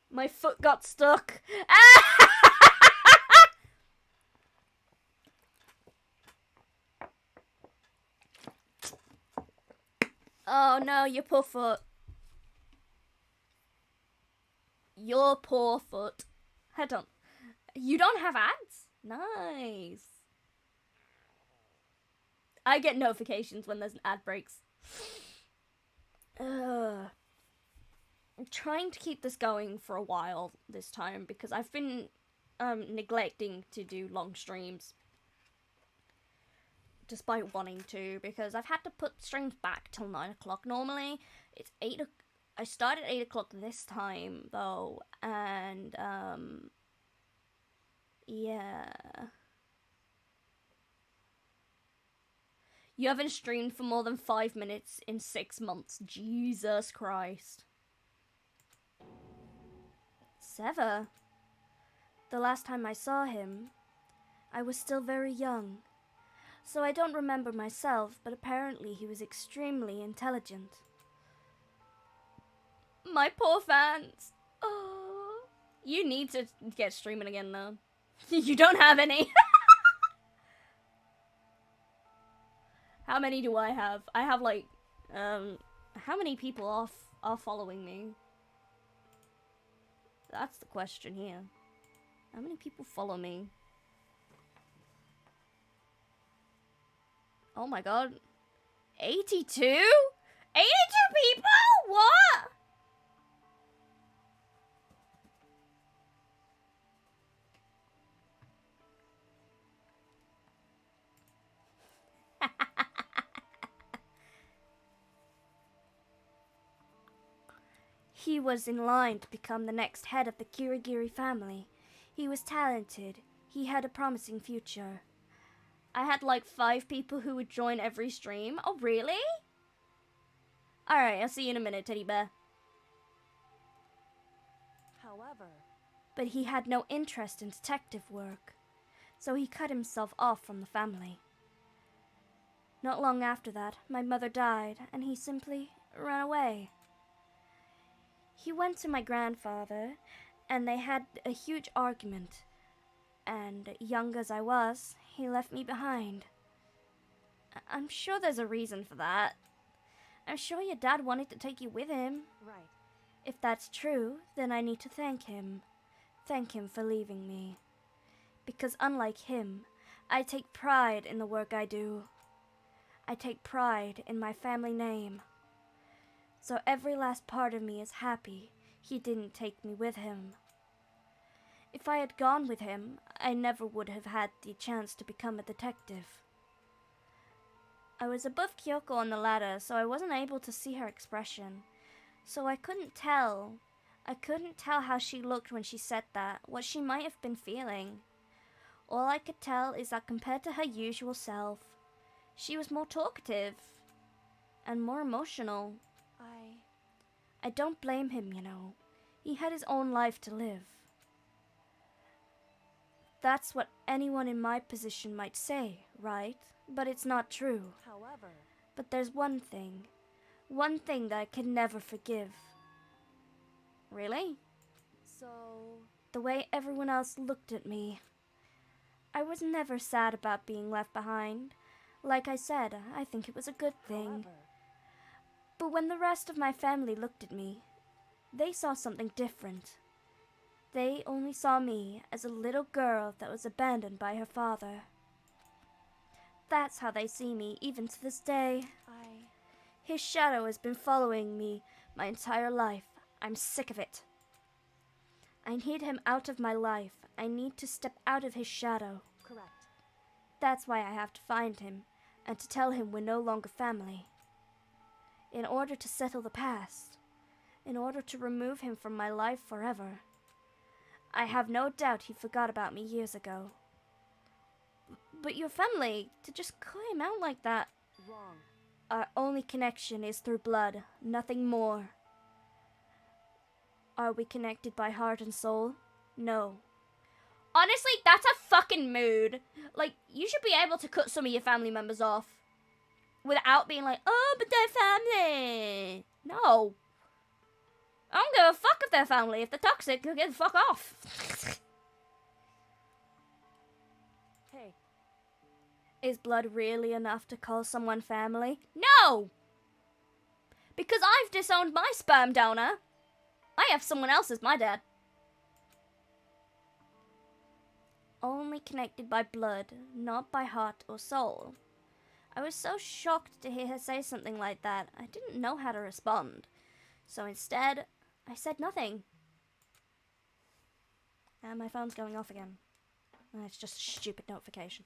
My foot got stuck. Oh no, your poor foot. Your poor foot. You don't have ads? Nice. I get notifications when there's ad breaks. I'm trying to keep this going for a while this time because I've been neglecting to do long streams. Despite wanting to, because I've had to put streams back till 9 o'clock. Normally, it's 8 o'clock. I started 8 o'clock this time, though, and, yeah. You haven't streamed for more than 5 minutes in 6 months. Jesus Christ. Sever? The last time I saw him, I was still very young. So I don't remember myself, but apparently he was extremely intelligent. My poor fans. Oh. You need to get streaming again, though. You don't have any. How many do I have? I have, like, how many people are following me? That's the question here. How many people follow me? Oh my god. 82? 82 people? What? He was in line to become the next head of the Kirigiri family. He was talented. He had a promising future. I had like 5 people who would join every stream. Oh, really? Alright, I'll see you in a minute, teddy bear. However... But he had no interest in detective work, so he cut himself off from the family. Not long after that, my mother died, and he simply ran away. He went to my grandfather, and they had a huge argument. And young as I was, he left me behind. I'm sure there's a reason for that. I'm sure your dad wanted to take you with him. Right. If that's true, then I need to thank him. Thank him for leaving me. Because unlike him, I take pride in the work I do. I take pride in my family name. So every last part of me is happy he didn't take me with him. If I had gone with him, I never would have had the chance to become a detective. I was above Kyoko on the ladder, so I wasn't able to see her expression. So I couldn't tell. I couldn't tell how she looked when she said that, what she might have been feeling. All I could tell is that compared to her usual self, she was more talkative and more emotional. I don't blame him, you know. He had his own life to live. That's what anyone in my position might say, right? But it's not true. However, But there's one thing that I can never forgive. Really? so The way everyone else looked at me. I was never sad about being left behind. Like I said, I think it was a good thing. however, But when the rest of my family looked at me, they saw something different. They only saw me as a little girl that was abandoned by her father. That's how they see me, even to this day. His shadow has been following me my entire life. I'm sick of it. I need him out of my life. I need to step out of his shadow. correct. That's why I have to find him, and to tell him we're no longer family. In order to settle the past, in order to remove him from my life forever. I have no doubt he forgot about me years ago. But your family, to just call him out like that. Wrong. Our only connection is through blood, nothing more. Are we connected by heart and soul? No. Honestly, that's a fucking mood. Like, you should be able to cut some of your family members off without being like, oh, but they're family. No. I don't give a fuck if they're family. If they're toxic, get the fuck off. Hey, Is blood really enough to call someone family? No! Because I've disowned my sperm donor. I have someone else as my dad. Only connected by blood, not by heart or soul. I was so shocked to hear her say something like that, I didn't know how to respond. So instead, I said nothing. And my phone's going off again. And it's just a stupid notification.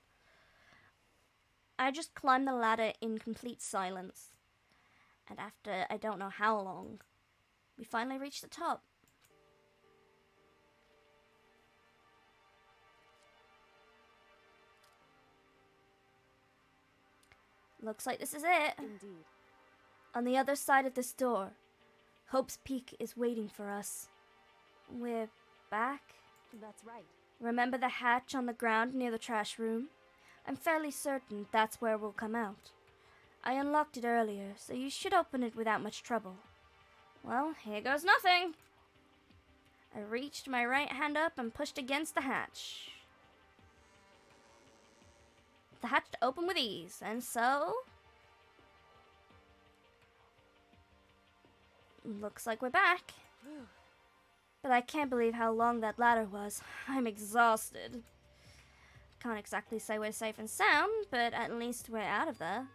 I just climbed the ladder in complete silence. And after I don't know how long, we finally reached the top. Looks like this is it. indeed. On the other side of this door, Hope's Peak is waiting for us. We're back. That's right. Remember the hatch on the ground near the trash room? I'm fairly certain that's where we'll come out. I unlocked it earlier, so you should open it without much trouble. Well, here goes nothing. I reached my right hand up and pushed against the hatch. The hatch to open with ease, and so... Looks like we're back. Whew. But I can't believe how long that ladder was. I'm exhausted. Can't exactly say we're safe and sound, but at least we're out of there.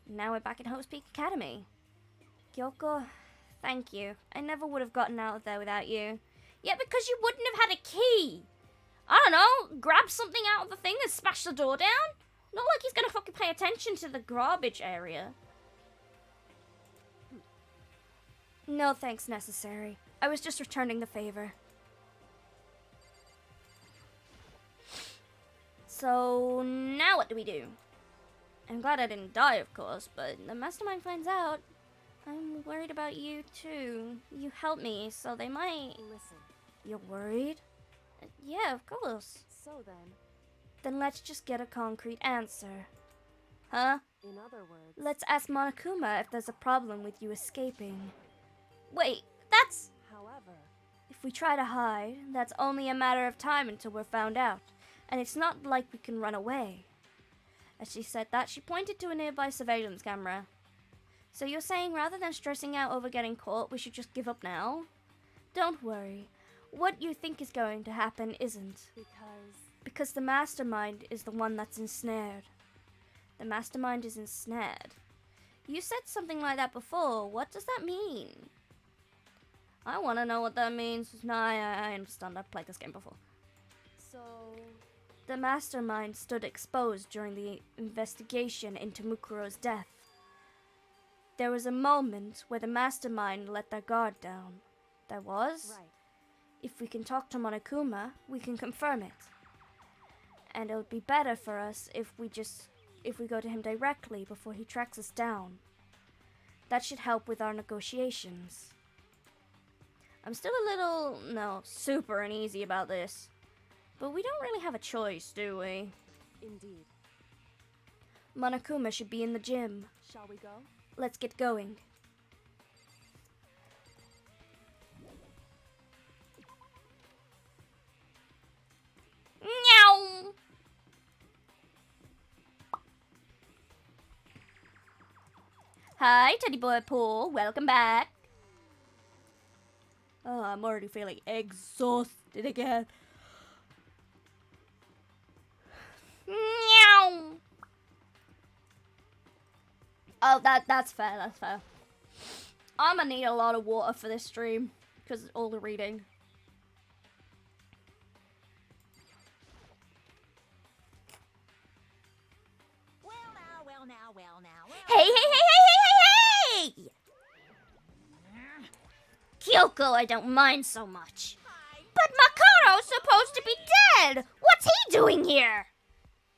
Now we're back at Hope's Peak Academy. Kyoko, thank you. I never would have gotten out of there without you. Yeah, because you wouldn't have had a key. I don't know, grab something out of the thing and smash the door down? Not like he's gonna fucking pay attention to the garbage area. No thanks necessary. I was just returning the favor. So, now what do we do? I'm glad I didn't die, of course, but the mastermind finds out. I'm worried about you, too. You helped me, so they might... Listen. You're worried? Yeah, of course. So then, Then let's just get a concrete answer. Huh? in other words, Let's ask Monokuma if there's a problem with you escaping. Wait, that's... however, If we try to hide, that's only a matter of time until we're found out. And it's not like we can run away. As she said that, she pointed to a nearby surveillance camera. So you're saying rather than stressing out over getting caught, we should just give up now? Don't worry. What you think is going to happen isn't. Because the mastermind is the one that's ensnared. The mastermind is ensnared. You said something like that before. What does that mean? I want to know what that means. No, I understand. I've played this game before. so The mastermind stood exposed during the investigation into Mukuro's death. There was a moment where the mastermind let their guard down. There was? right. If we can talk to Monokuma, we can confirm it. And it would be better for us if we go to him directly before he tracks us down. That should help with our negotiations. I'm still a little, super uneasy about this. But we don't really have a choice, do we? Indeed. Monokuma should be in the gym. Shall we go? Let's get going. Meow! Hi, Teddy Boy Paul. Welcome back. Oh, I'm already feeling exhausted again. Meow! Oh, that's fair, that's fair. I'm gonna need a lot of water for this stream, because all the reading. Well now. Hey, hey, hey, hey, hey, hey, hey! Kyoko, I don't mind so much. But Makoto's supposed to be dead! What's he doing here?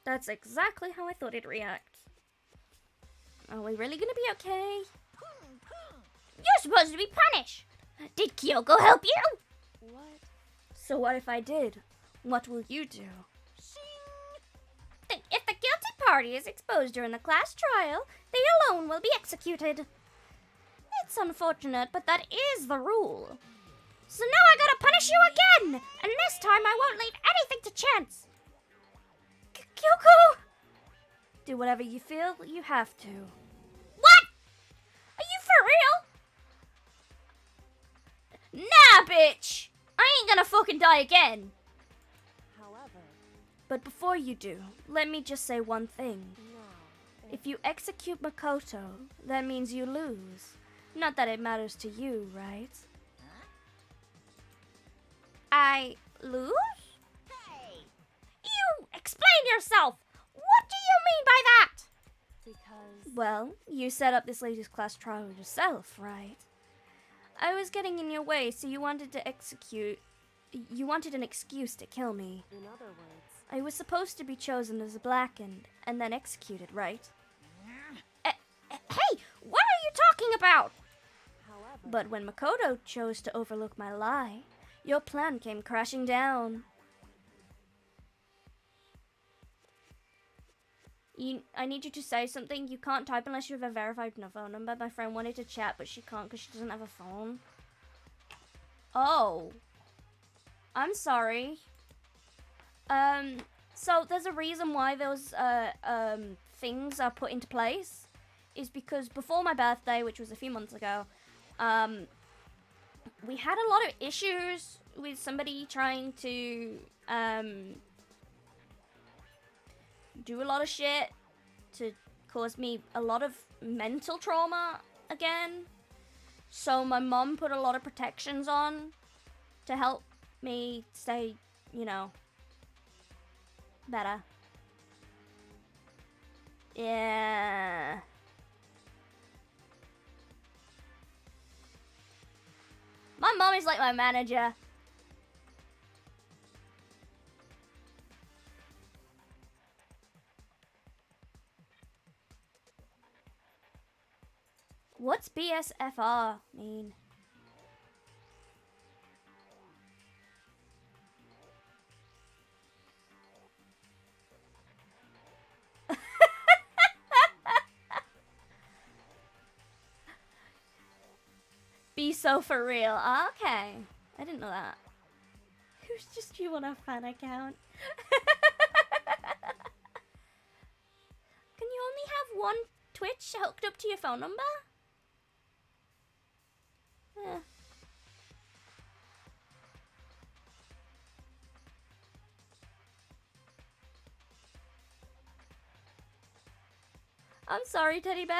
That's exactly how I thought he'd react. Are we really gonna be okay? You're supposed to be punished! Did Kyoko help you? What? So what if I did? What will you do? If the guilty party is exposed during the class trial, they alone will be executed. It's unfortunate, but that is the rule. So now I gotta punish you again! And this time I won't leave anything to chance! Kyoko! Do whatever you feel you have to. What? Are you for real? Nah, bitch! I ain't gonna fucking die again! However, But before you do, let me just say one thing. now, If you execute Makoto, that means you lose. Not that it matters to you, right? I lose? Hey! You explain yourself! What do you mean by that? because Well, you set up this latest class trial yourself, right? I was getting in your way, so you wanted to execute... You wanted an excuse to kill me. in other words, I was supposed to be chosen as a blackened, and then executed, right? Hey! What are you talking about? however, But when Makoto chose to overlook my lie, your plan came crashing down. I need you to say something. You can't type unless you have a verified phone number. My friend wanted to chat, but she can't because she doesn't have a phone. Oh. I'm sorry. So there's a reason why those, things are put into place. Is because before my birthday, which was a few months ago, we had a lot of issues with somebody trying to, do a lot of shit to cause me a lot of mental trauma again. So my mom put a lot of protections on to help me stay, you know, better. Yeah. My mom is like my manager. What's BSFR mean? Be so for real. Okay. I didn't know that. Who's just you on a fan account? Can you only have one Twitch hooked up to your phone number? Eh. I'm sorry, teddy bear.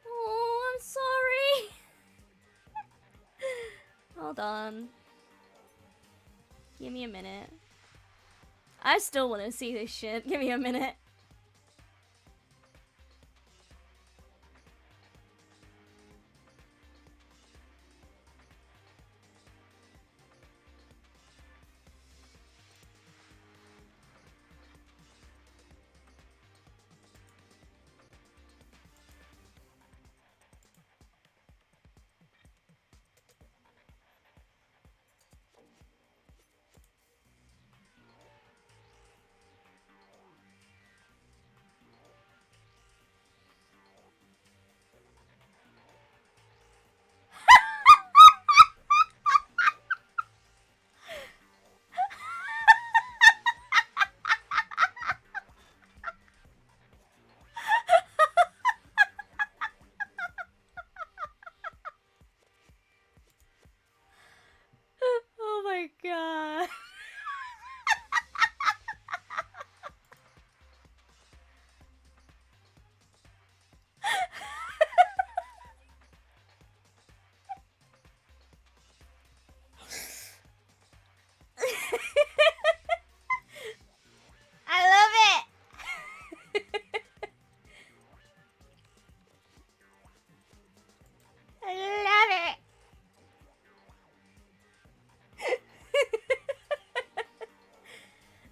Oh, I'm sorry. Hold on. Give me a minute. I still want to see this shit. Give me a minute.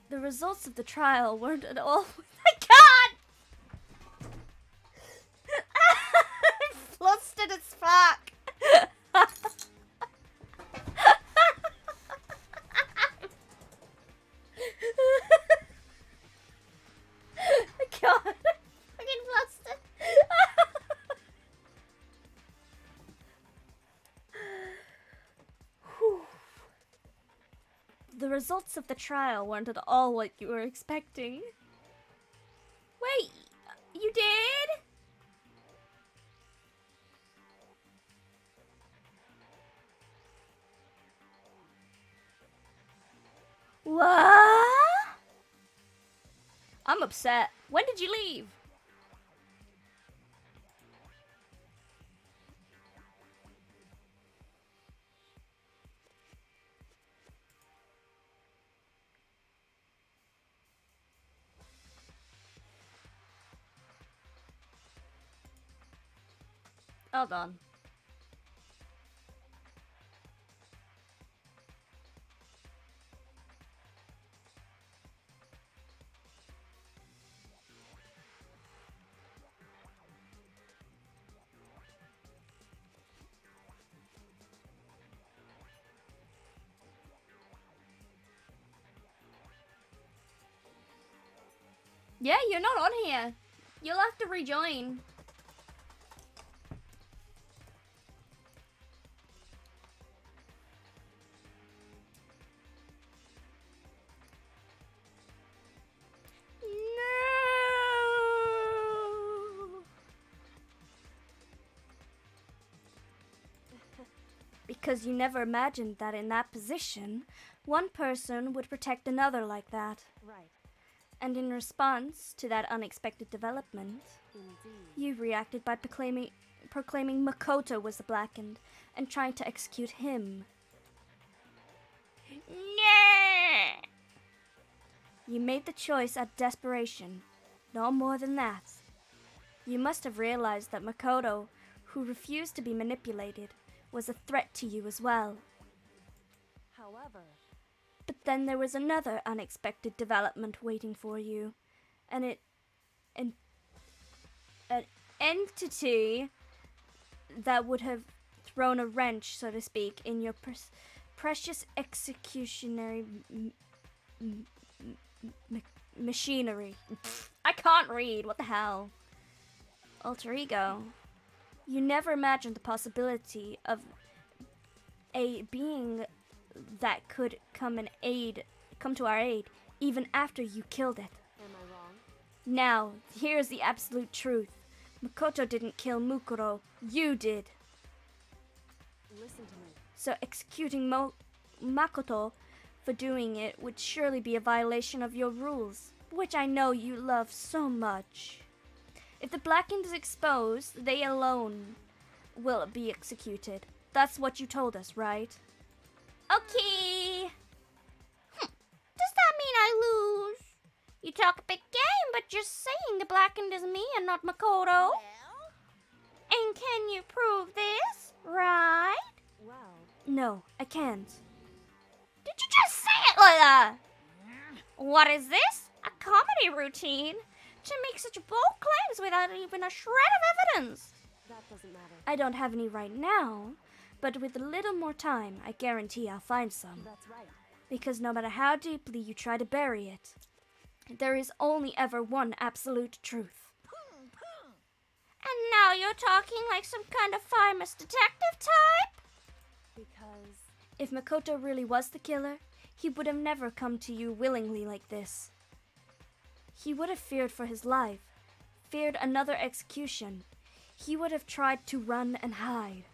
The results of the trial weren't at all. Oh my god! I'm flustered as fuck. God, I'm fucking flustered. Whew. The results of the trial weren't at all what you were expecting. Wait, you did? What? I'm upset. When did you leave? Hold on. Yeah, you're not on here. You'll have to rejoin. No. Because you never imagined that in that position, one person would protect another like that. Right. And in response to that unexpected development, Indeed. you reacted by proclaiming Makoto was the Blackened and trying to execute him. No! You made the choice out of desperation. No more than that. You must have realized that Makoto, who refused to be manipulated, was a threat to you as well. However, But then there was another unexpected development waiting for you. An entity that would have thrown a wrench, so to speak, in your precious executionary machinery. I can't read. What the hell? Alter ego. You never imagined the possibility of a being that could come to our aid, even after you killed it. am I wrong? Now, here's the absolute truth. Makoto didn't kill Mukuro. You did. Listen to me. So executing Makoto for doing it would surely be a violation of your rules, which I know you love so much. If the Blackened is exposed, they alone will be executed. That's what you told us, right? Okay. Does that mean I lose? You talk a big game, but just saying the Blackened is me and not Makoto. And can you prove this, right? Well, No, I can't. Did you just say it like that? What is this? A comedy routine? To make such bold claims without even a shred of evidence? that doesn't matter. I don't have any right now, but with a little more time, I guarantee I'll find some. That's right. Because no matter how deeply you try to bury it, there is only ever one absolute truth. And now you're talking like some kind of famous detective type? Because If Makoto really was the killer, he would have never come to you willingly like this. He would have feared for his life, feared another execution. He would have tried to run and hide.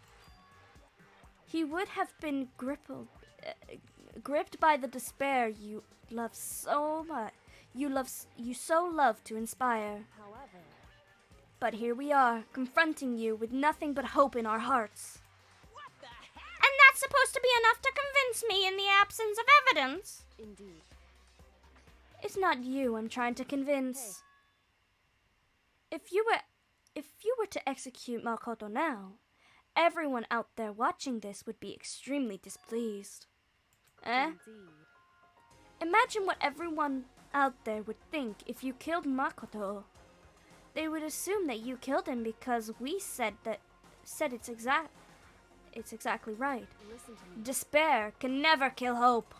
He would have been gripped by the despair you love so much. You so love to inspire. however, But here we are, confronting you with nothing but hope in our hearts. And that's supposed to be enough to convince me in the absence of evidence. indeed. It's not you I'm trying to convince. If you were to execute Makoto now, everyone out there watching this would be extremely displeased. Eh? Indeed. Imagine what everyone out there would think if you killed Makoto. They would assume that you killed him because we said it's exactly right. Listen to me. Despair can never kill hope.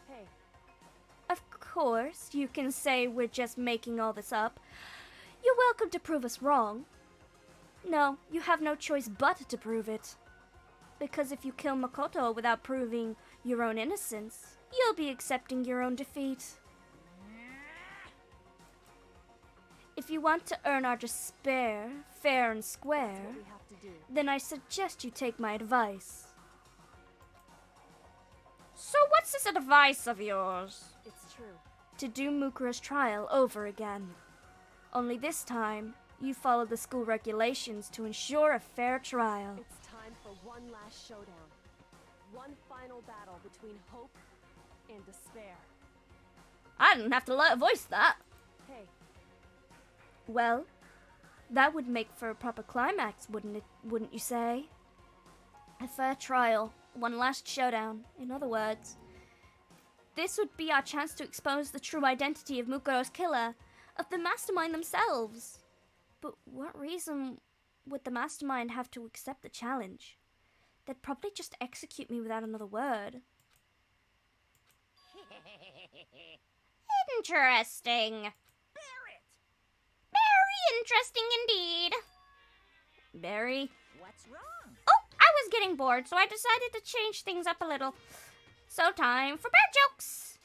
Hey, Of course, you can say we're just making all this up. You're welcome to prove us wrong. No, you have no choice but to prove it. Because if you kill Makoto without proving your own innocence, you'll be accepting your own defeat. If you want to earn our despair fair and that's square, what we have to do. then I suggest you take my advice. So what's this advice of yours? It's true. To do Mukura's trial over again. Only this time, you follow the school regulations to ensure a fair trial. It's time for one last showdown. One final battle between hope and despair. I didn't have to voice that. Hey, Well, that would make for a proper climax, wouldn't you say? A fair trial, one last showdown, in other words. This would be our chance to expose the true identity of Mukuro's killer, of the mastermind themselves. But what reason would the mastermind have to accept the challenge? They'd probably just execute me without another word. Interesting. Very interesting indeed. Barry? What's wrong? Oh, I was getting bored, so I decided to change things up a little. So time for bear jokes.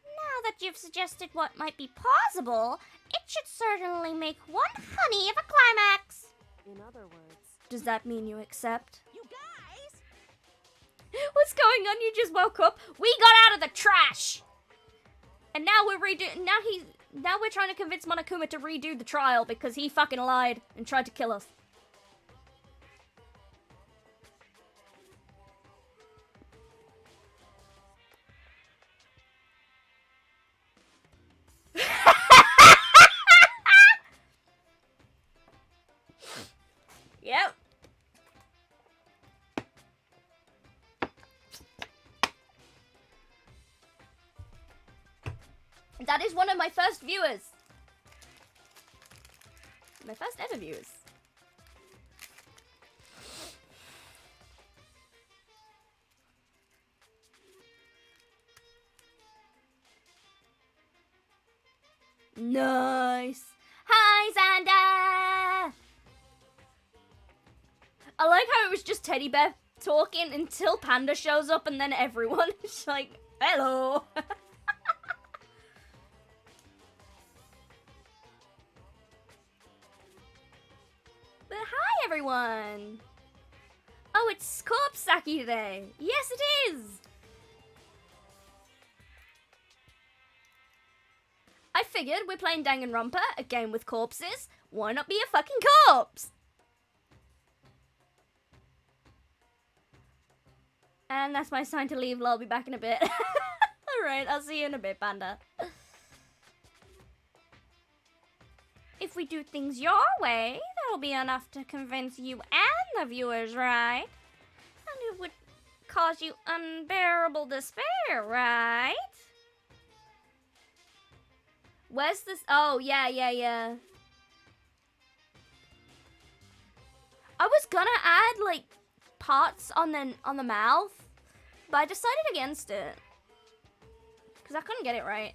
Now that you've suggested what might be possible, it should certainly make one honey of a climax. in other words, Does that mean you accept? You guys! What's going on? You just woke up. We got out of the trash. And now we're trying to convince Monokuma to redo the trial because he fucking lied and tried to kill us. Yep. That is one of my first viewers. My first ever viewers. Nice. Hi, Xander. I like how it was just Teddy Bear talking until Panda shows up and then everyone is like, hello. But hi, everyone. Oh, it's Corpse Saki today. Yes, it is. I figured we're playing Danganronpa, a game with corpses. Why not be a fucking corpse? And that's my sign to leave. I'll be back in a bit. Alright, I'll see you in a bit, Panda. If we do things your way, that'll be enough to convince you and the viewers, right? And it would cause you unbearable despair, right? Where's this? Oh, yeah. I was gonna add, like, parts on the mouth, but I decided against it. Because I couldn't get it right.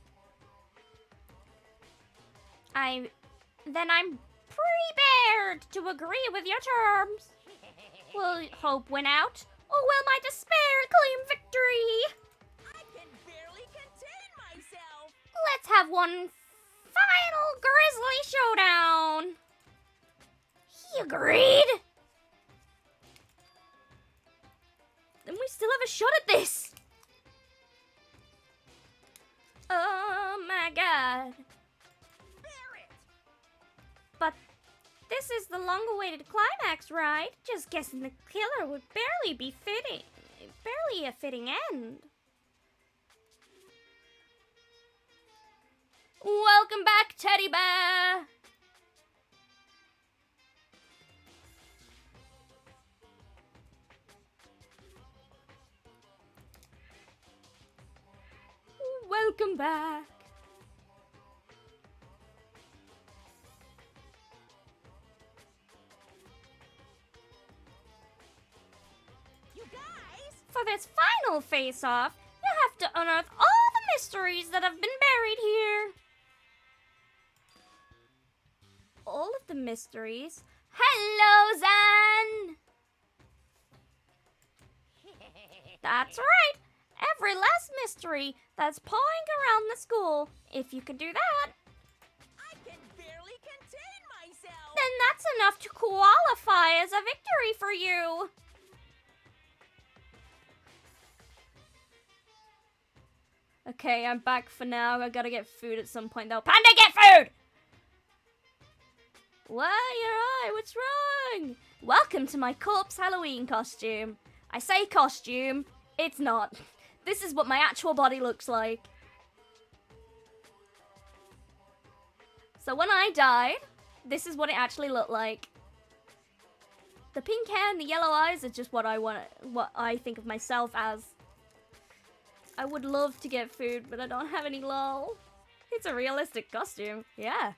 Then I'm prepared to agree with your terms. Will hope win out, or will my despair claim victory? I can barely contain myself! Let's have one final grisly showdown. He agreed. Then we still have a shot at this. Oh my god. But this is the long-awaited climax, right? Just guessing the killer would barely be fitting. Barely a fitting end. Welcome back, Teddy Bear! Welcome back. You guys! For this final face-off, you have to unearth all the mysteries that have been buried here. All of the mysteries? Hello, Zan! That's right. Every last mystery that's pawing around the school. If you can do that, I can barely contain myself! then that's enough to qualify as a victory for you. Okay, I'm back for now. I gotta get food at some point though. Panda, get food! Why, your eye? What's wrong? Welcome to my corpse Halloween costume. I say costume, it's not. This is what my actual body looks like. So when I died, this is what it actually looked like. The pink hair and the yellow eyes are just what I think of myself as. I would love to get food, but I don't have any lol. It's a realistic costume, yeah.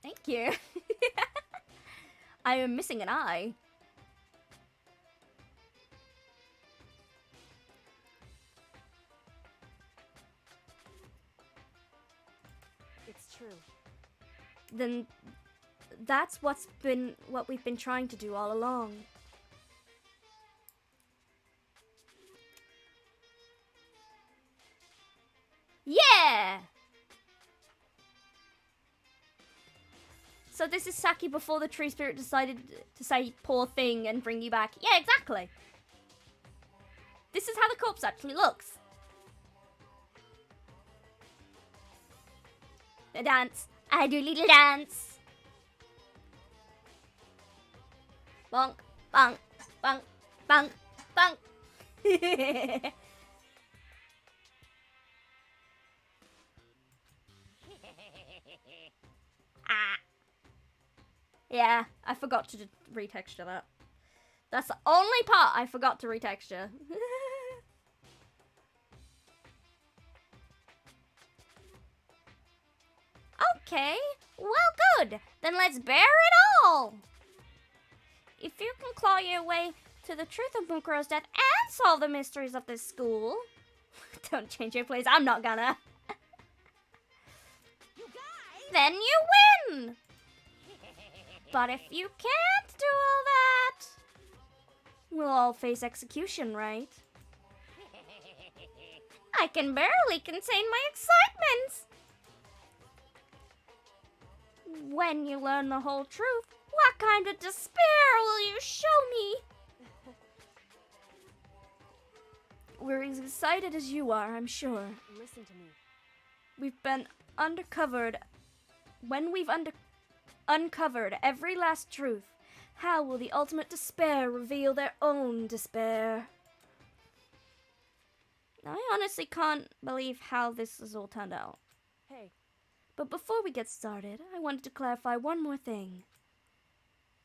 Thank you. I am missing an eye. It's true. Then that's what we've been trying to do all along. Yeah! So this is Saki before the tree spirit decided to say poor thing and bring you back. Yeah, exactly. This is how the corpse actually looks. The dance. I do little dance. Bonk, bonk, bonk, bonk, bonk. Ah. Yeah, I forgot to retexture that. That's the only part I forgot to retexture. Okay, well good. Then let's bear it all. If you can claw your way to the truth of Mukuro's death and solve the mysteries of this school. Don't change your place, I'm not gonna. You guys! Then you win! But if you can't do all that, we'll all face execution, right? I can barely contain my excitement! When you learn the whole truth, what kind of despair will you show me? We're as excited as you are, I'm sure. Listen to me. We've been uncovered. When we've uncovered every last truth, how will the ultimate despair reveal their own despair? I honestly can't believe how this has all turned out. Hey, But before we get started, I wanted to clarify one more thing.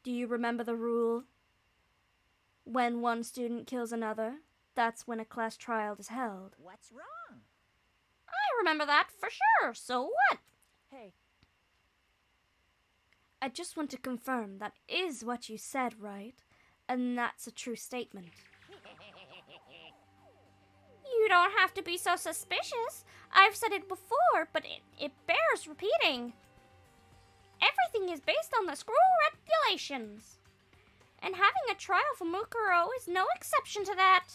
Do you remember the rule? When one student kills another, that's when a class trial is held. What's wrong? I remember that for sure, so what? hey, I just want to confirm that is what you said, right? And that's a true statement. You don't have to be so suspicious. I've said it before, but it bears repeating. Everything is based on the school regulations. And having a trial for Mukuro is no exception to that.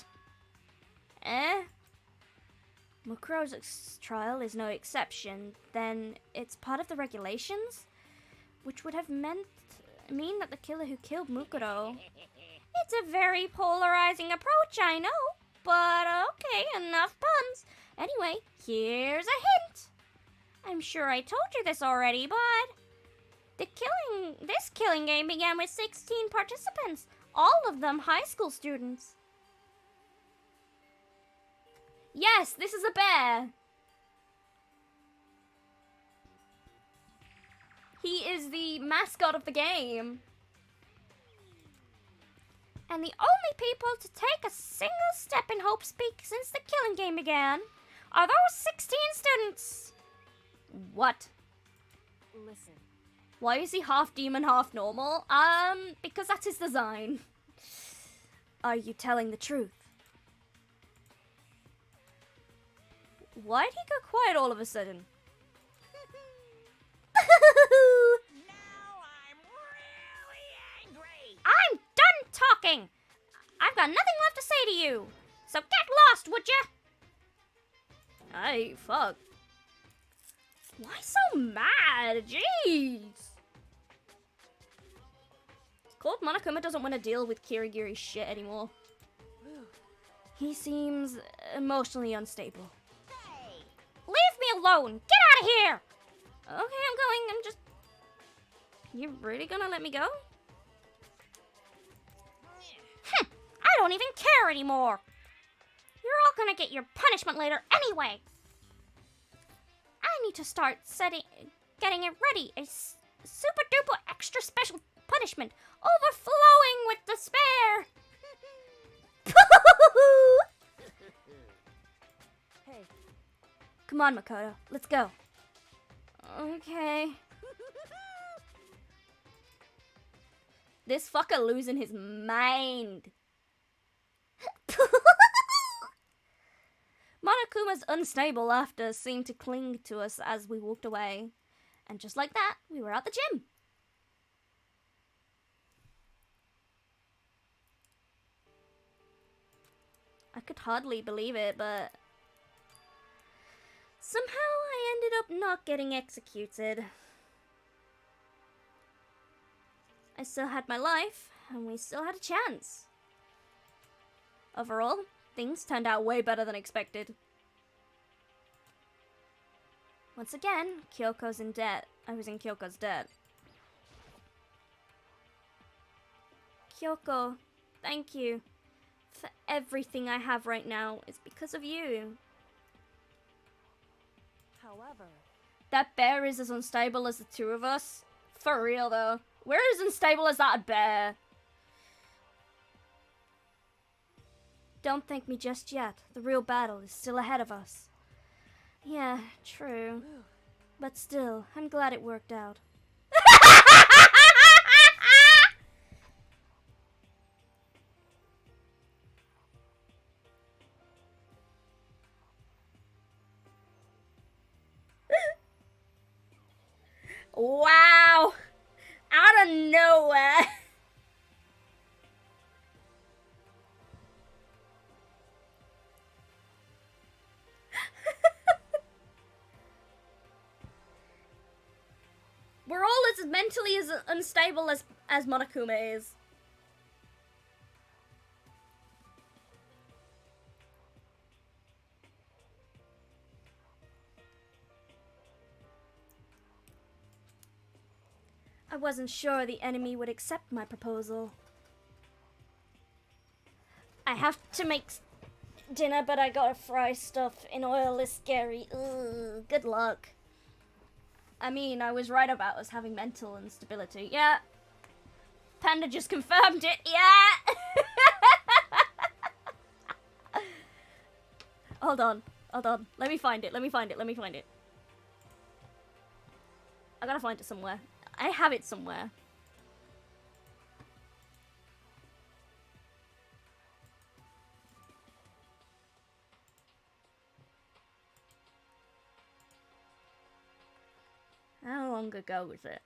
Mukuro's trial is no exception, then it's part of the regulations? Which would have mean that the killer who killed Mukuro. It's a very polarizing approach, I know. But okay, enough puns. Anyway, here's a hint. I'm sure I told you this already, but this killing game began with 16 participants, all of them high school students. Yes, this is a bear. He is the mascot of the game. And the only people to take a single step in Hope's Peak since the killing game began are those 16 students. What? Listen, Why is he half demon, half normal? Because that's his design. Are you telling the truth? Why did he go quiet all of a sudden? Now I'm really angry. I'm done talking! I've got nothing left to say to you. So get lost, would ya? Hey, fuck. Why so mad? Jeez. Cold Monokuma doesn't want to deal with Kirigiri's shit anymore. He seems emotionally unstable. Hey, Leave me alone! Get out of here! Okay, I'm going. I'm just... You really gonna let me go? I don't even care anymore. You're all gonna get your punishment later anyway. I need to start getting it ready. A super duper extra special punishment, overflowing with despair. hey, Come on, Makoto. Let's go. Okay. This fucker losing his mind. Monokuma's unstable laughter seemed to cling to us as we walked away. And just like that, we were at the gym. I could hardly believe it, but somehow I ended up not getting executed. I still had my life, and we still had a chance. Overall, things turned out way better than expected. Once again, Kyoko's in debt. I was in Kyoko's debt. Kyoko, thank you for everything I have right now. It's because of you. however, That bear is as unstable as the two of us. For real, though. We're as unstable as that bear. Don't thank me just yet. The real battle is still ahead of us. Yeah, true. But still, I'm glad it worked out. Wow! Out of nowhere! We're all as mentally as unstable as Monokuma is. I wasn't sure the enemy would accept my proposal. I have to make dinner, but I gotta fry stuff in oil is scary. Ugh, good luck. I mean, I was right about us having mental instability. Yeah. Panda just confirmed it. Yeah. Hold on. Hold on. Let me find it. Let me find it. Let me find it. I gotta find it somewhere. I have it somewhere. How long ago was it?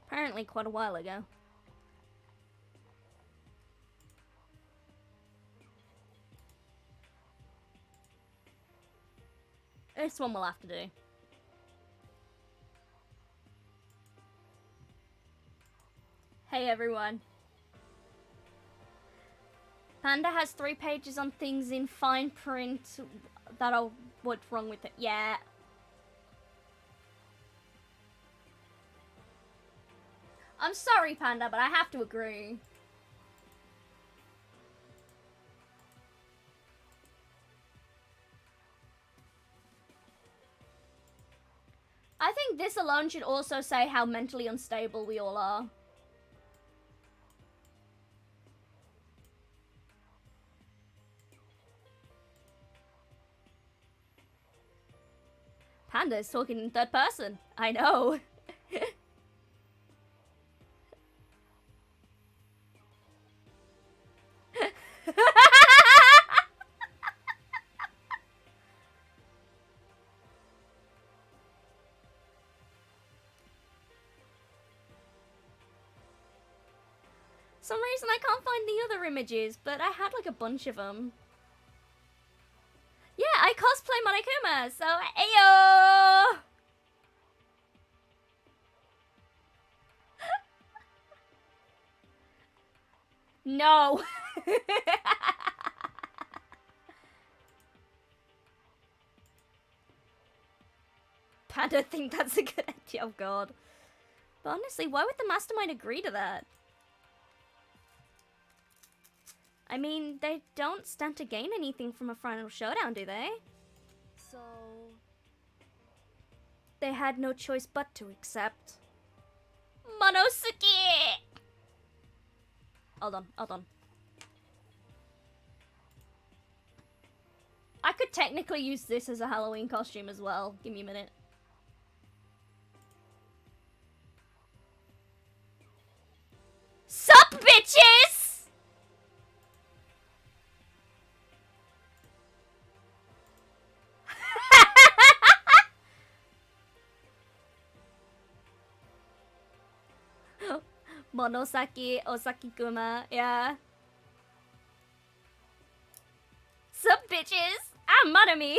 Apparently quite a while ago. This one we'll have to do. Hey everyone. Panda has 3 pages on things in fine print that are what's wrong with it. Yeah. I'm sorry, Panda, but I have to agree. I think this alone should also say how mentally unstable we all are. Panda is talking in third person. I know. Some reason I can't find the other images, but I had like a bunch of them. Yeah, I cosplay Monokuma, so ayo! No. Panda think that's a good idea. Oh god. But honestly, why would the mastermind agree to that? I mean, they don't stand to gain anything from a final showdown, do they? So... They had no choice but to accept. Monosuke! Hold on. I could technically use this as a Halloween costume as well. Give me a minute. Sup, bitches! Monosaki Osaki-kuma, yeah. Sup, bitches? I'm Monami.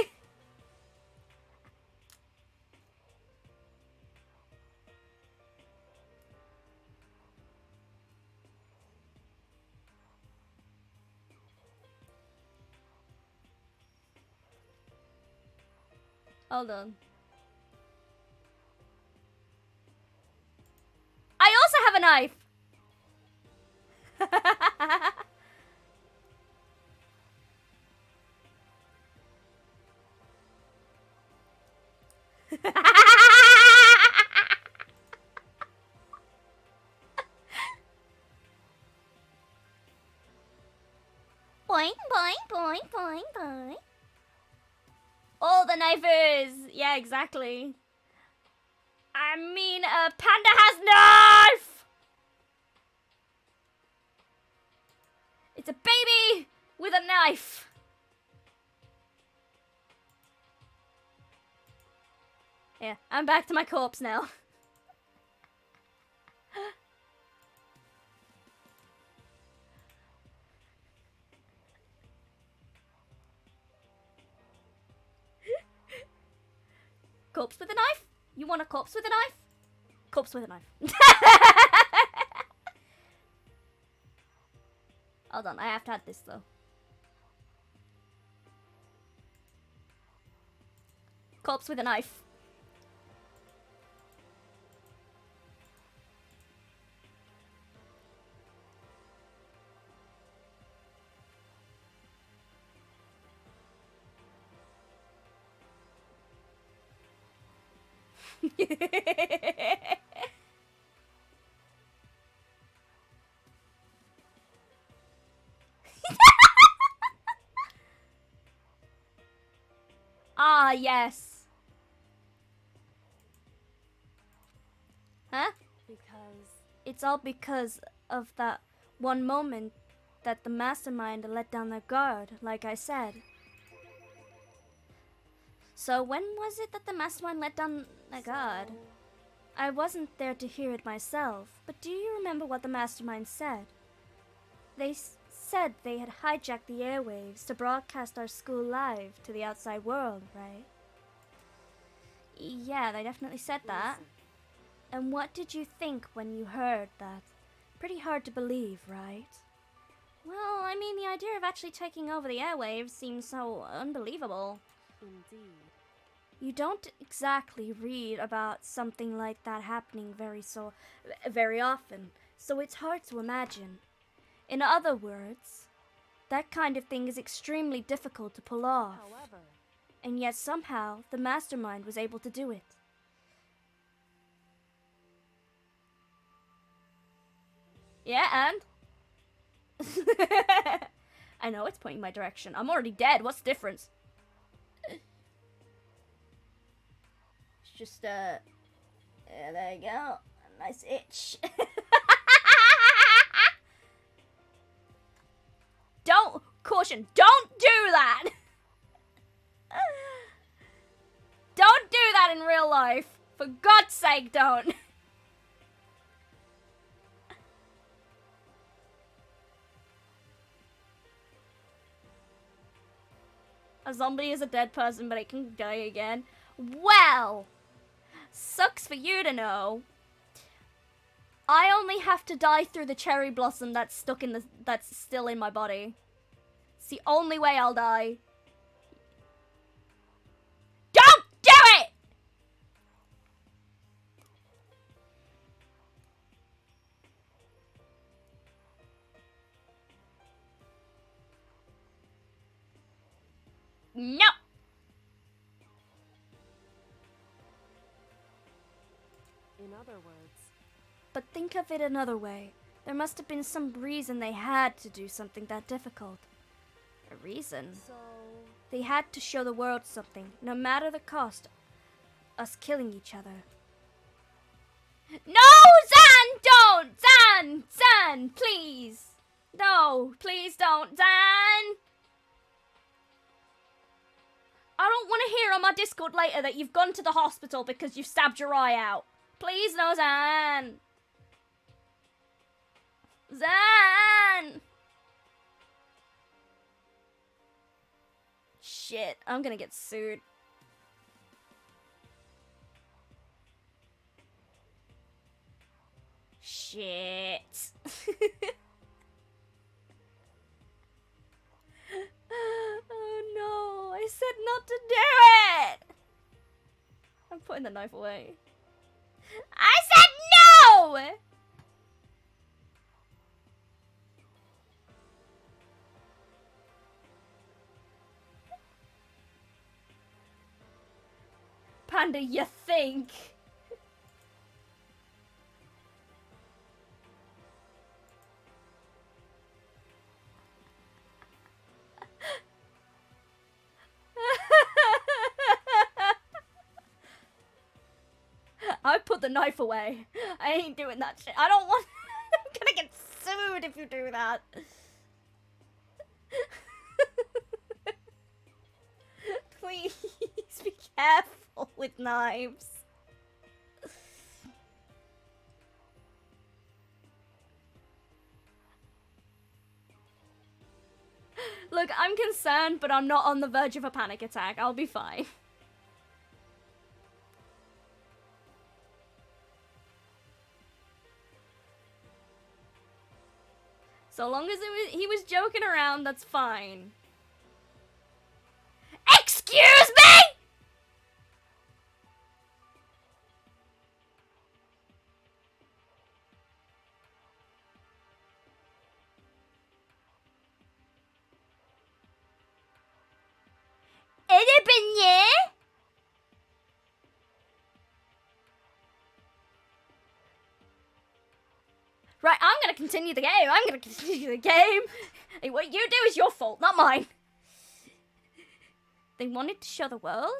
Hold on. I also have a knife. Boing, boing, boing, boing, boing. All the knifers! Yeah, exactly. I mean, a panda has knife! It's a baby with a knife. Yeah, I'm back to my corpse now. Corpse with a knife? You want a corpse with a knife? Corpse with a knife. Hold on, I have to add this though. Corpse with a knife. Ah, yes. Huh? Because... It's all because of that one moment that the mastermind let down their guard, like I said. So when was it that the mastermind let down their guard? I wasn't there to hear it myself, but do you remember what the mastermind said? They said they had hijacked the airwaves to broadcast our school live to the outside world, right? Yeah, they definitely said that. And what did you think when you heard that? Pretty hard to believe, right? Well, I mean, the idea of actually taking over the airwaves seems so unbelievable. Indeed. You don't exactly read about something like that happening very often, so it's hard to imagine. In other words, that kind of thing is extremely difficult to pull off. However, And yet somehow the mastermind was able to do it. Yeah, and? I know it's pointing my direction. I'm already dead. What's the difference? It's just, yeah, there you go. A nice itch. Caution, don't do that! Don't do that in real life. For God's sake, don't. A zombie is a dead person, but it can die again. Well, sucks for you to know. I only have to die through the cherry blossom that's still in my body. It's the only way I'll die. Don't do it! No! in other words, But think of it another way. There must have been some reason they had to do something that difficult. A reason? so They had to show the world something, no matter the cost. Us killing each other. No, Zan, don't! Zan! Zan, please! No, please don't, Zan! I don't want to hear on my Discord later that you've gone to the hospital because you've stabbed your eye out. Please, no, Zan! Zan! Shit, I'm gonna get sued. Shit. Oh no, I said not to do it! I'm putting the knife away. I said no! Panda, you think? I put the knife away. I ain't doing that shit. I don't want. I'm gonna get sued if you do that. Please be careful with knives. Look, I'm concerned, but I'm not on the verge of a panic attack. I'll be fine. So long as he was joking around, that's fine. Excuse me?! Right, I'm gonna continue the game. Hey, what you do is your fault, not mine. They wanted to show the world?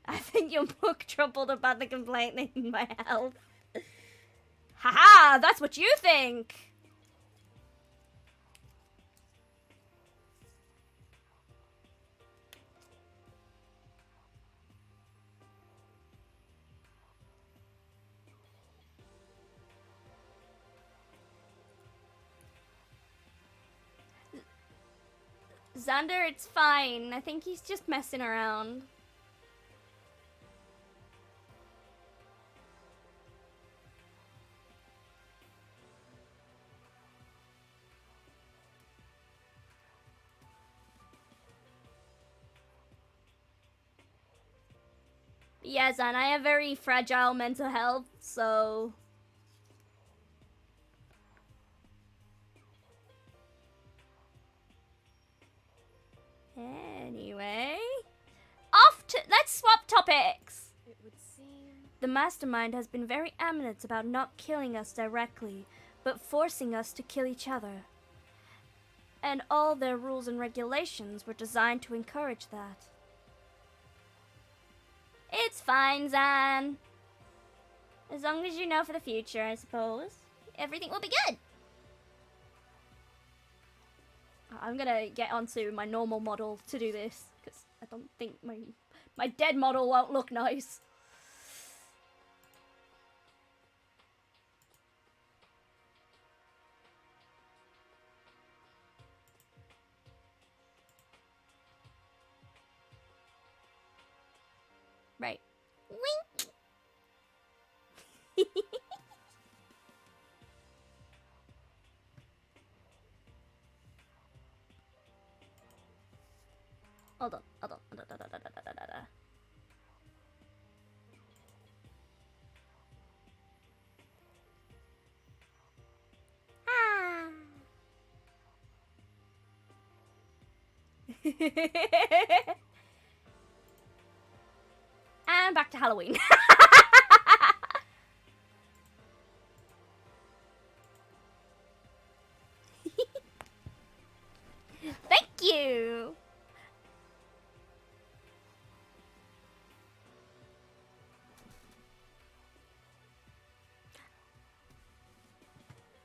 I think you're more troubled about the complaint than my health. Haha, that's what you think. Xander, it's fine. I think he's just messing around. Yes, and I have very fragile mental health, so... Anyway... Let's swap topics! It would seem... The mastermind has been very adamant about not killing us directly, but forcing us to kill each other. And all their rules and regulations were designed to encourage that. It's fine, Zan. As long as you know for the future, I suppose. Everything will be good. I'm gonna get onto my normal model to do this, because I don't think my dead model won't look nice. Right. Wink! Hold on. Ah. And back to Halloween. Thank you.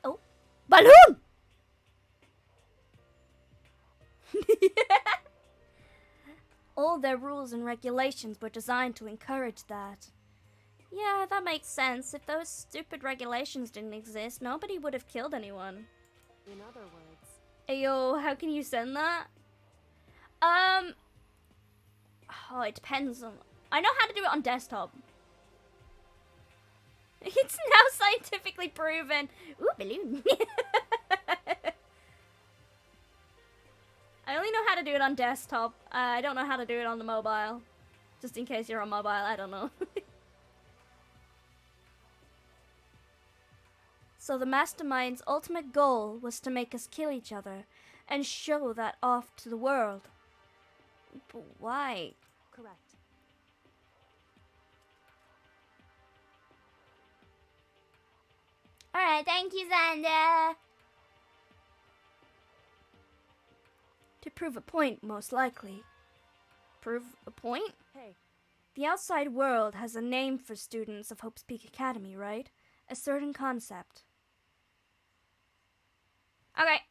Oh, balloon! All their rules and regulations were designed to encourage that. Yeah, that makes sense. If those stupid regulations didn't exist, nobody would have killed anyone. In other words... Ayo, how can you send that? Oh, it depends on... I know how to do it on desktop. It's now scientifically proven. Ooh, balloon. I only know how to do it on desktop. I don't know how to do it on the mobile. Just in case you're on mobile, I don't know. So the mastermind's ultimate goal was to make us kill each other and show that off to the world. But why? Correct. Alright, thank you, Xander. To prove a point, most likely. Prove a point? Hey. The outside world has a name for students of Hope's Peak Academy, right? A certain concept. Okay.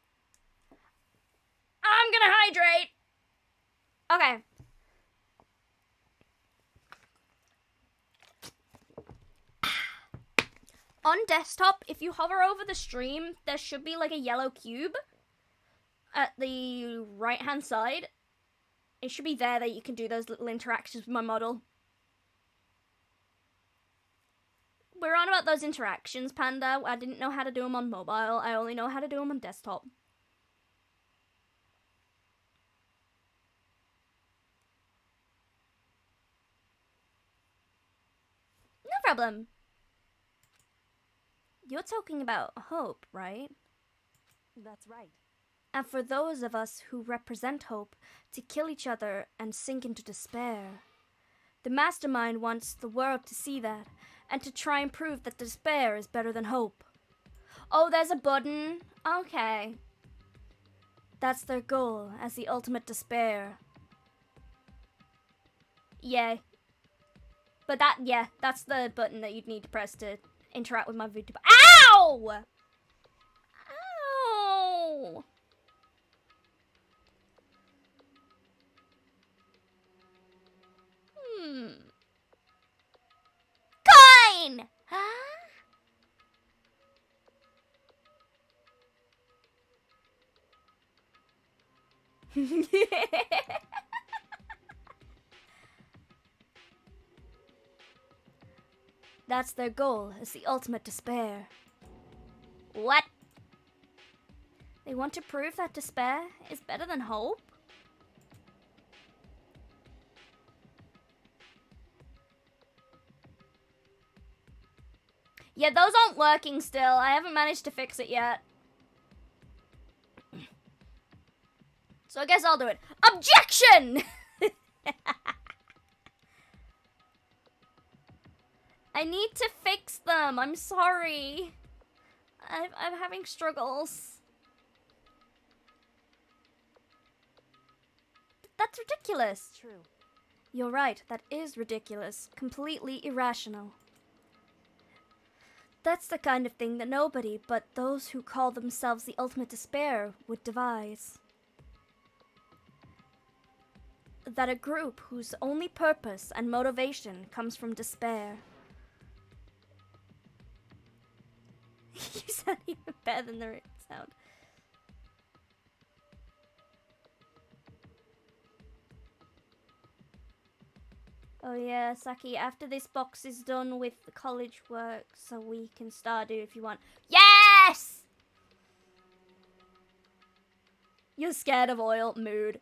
I'm gonna hydrate. Okay. On desktop, if you hover over the stream, there should be like a yellow cube at the right-hand side. It should be there that you can do those little interactions with my model. We're on about those interactions, Panda. I didn't know how to do them on mobile. I only know how to do them on desktop. No problem. You're talking about hope, right? That's right. And for those of us who represent hope, to kill each other and sink into despair. The mastermind wants the world to see that, and to try and prove that despair is better than hope. Oh, there's a button. Okay. That's their goal, as the ultimate despair. Yay. But that's the button that you'd need to press to interact with my VTuber. Ow! Ow! Coin! Huh? That's their goal, is the ultimate despair. What? They want to prove that despair is better than hope? Yeah, those aren't working still. I haven't managed to fix it yet. So I guess I'll do it. Objection! I need to fix them. I'm sorry. I'm having struggles. That's ridiculous. True. You're right. That is ridiculous. Completely irrational. That's the kind of thing that nobody but those who call themselves the ultimate despair would devise. That a group whose only purpose and motivation comes from despair. You sound even better than the written sound. Oh yeah, Saki, after this box is done with the college work, so we can Stardew if you want. Yes! You're scared of oil, mood.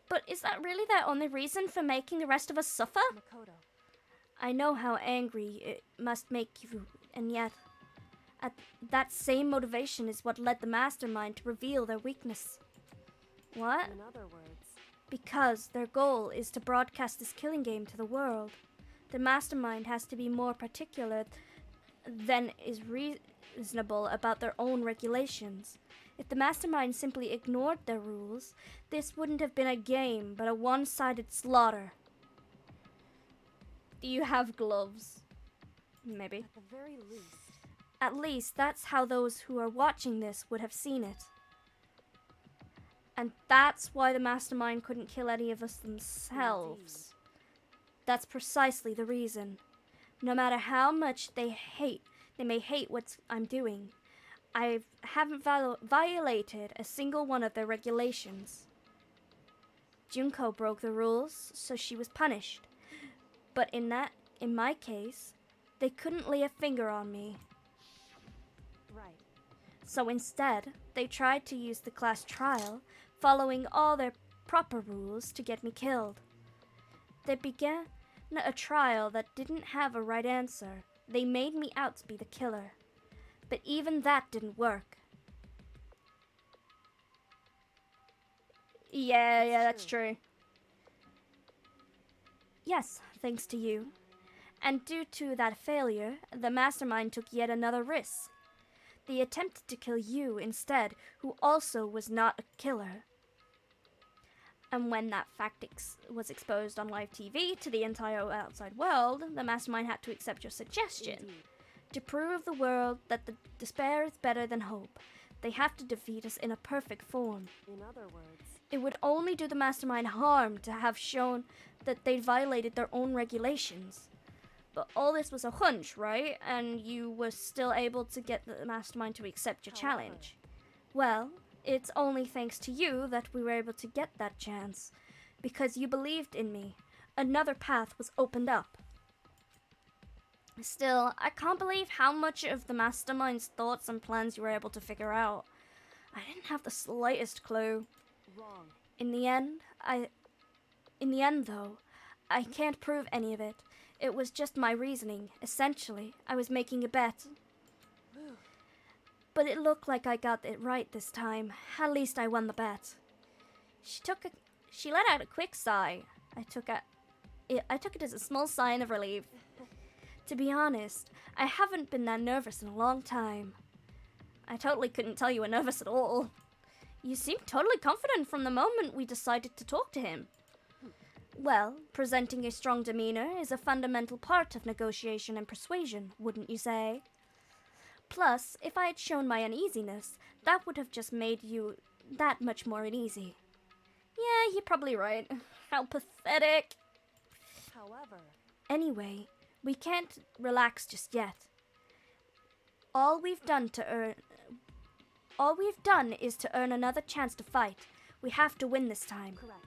But is that really their only reason for making the rest of us suffer? Makoto. I know how angry it must make you, and yet, that same motivation is what led the mastermind to reveal their weakness. What? In other words, Because their goal is to broadcast this killing game to the world. The mastermind has to be more particular than is reasonable about their own regulations. If the mastermind simply ignored their rules, this wouldn't have been a game, but a one-sided slaughter. Do you have gloves? Maybe. at the very least, At least that's how those who are watching this would have seen it. And that's why the mastermind couldn't kill any of us themselves. That's precisely the reason. No matter how much they may hate what I'm doing, I haven't violated a single one of their regulations. Junko broke the rules, so she was punished. But in my case, they couldn't lay a finger on me. right. So instead, they tried to use the class trial, following all their proper rules, to get me killed. They began a trial that didn't have a right answer. They made me out to be the killer. But even that didn't work. Yeah, that's true. Yes, thanks to you. And due to that failure, the mastermind took yet another risk. They attempted to kill you instead, who also was not a killer. And when that fact was exposed on live TV to the entire outside world, the mastermind had to accept your suggestion. Indeed. To prove the world that the despair is better than hope, they have to defeat us in a perfect form. In other words, It would only do the mastermind harm to have shown that they violated their own regulations. But all this was a hunch, right? And you were still able to get the mastermind to accept your However. challenge. Well, it's only thanks to you that we were able to get that chance. Because you believed in me. Another path was opened up. Still, I can't believe how much of the mastermind's thoughts and plans you were able to figure out. I didn't have the slightest clue. wrong. In the end, though, I can't prove any of it. It was just my reasoning. Essentially, I was making a bet. But it looked like I got it right this time. At least I won the bet. She let out a quick sigh. I took it as a small sign of relief. To be honest, I haven't been that nervous in a long time. I totally couldn't tell you were nervous at all. You seemed totally confident from the moment we decided to talk to him. Well, presenting a strong demeanor is a fundamental part of negotiation and persuasion, wouldn't you say? Plus, if I had shown my uneasiness, that would have just made you that much more uneasy. Yeah, you're probably right. How pathetic. However, Anyway, we can't relax just yet. All we've done is to earn another chance to fight. We have to win this time, correct.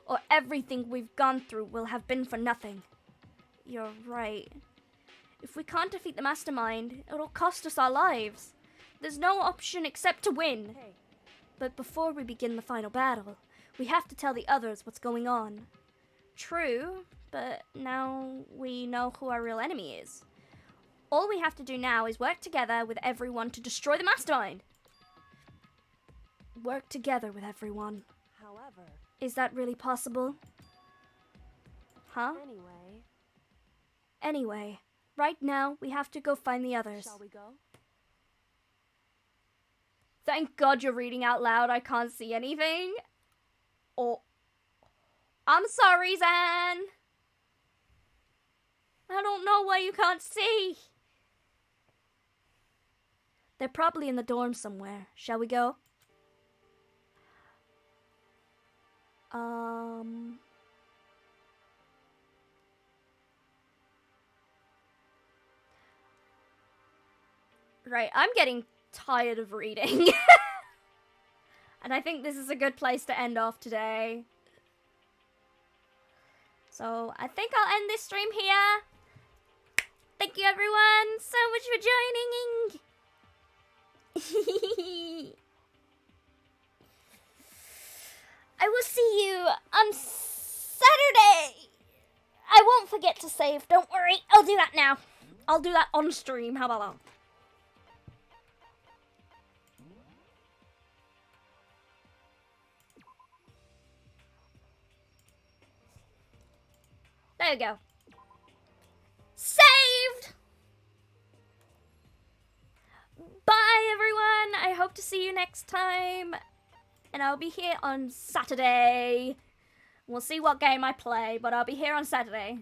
or everything we've gone through will have been for nothing. You're right. If we can't defeat the mastermind, it'll cost us our lives. There's no option except to win. Hey, But before we begin the final battle, we have to tell the others what's going on. True, but now we know who our real enemy is. All we have to do now is work together with everyone to destroy the mastermind. Work together with everyone. However, Is that really possible? Huh? Anyway, right now we have to go find the others. shall we go? Thank God you're reading out loud. I can't see anything. Oh. I'm sorry, Zan. I don't know why you can't see. They're probably in the dorm somewhere. Shall we go? Right, I'm getting tired of reading. And I think this is a good place to end off today. So I think I'll end this stream here. Thank you everyone so much for joining. I will see you on Saturday. I won't forget to save, don't worry. I'll do that now. I'll do that on stream, how about that? There we go. Saved! Bye, everyone. I hope to see you next time. And I'll be here on Saturday. We'll see what game I play, but I'll be here on Saturday.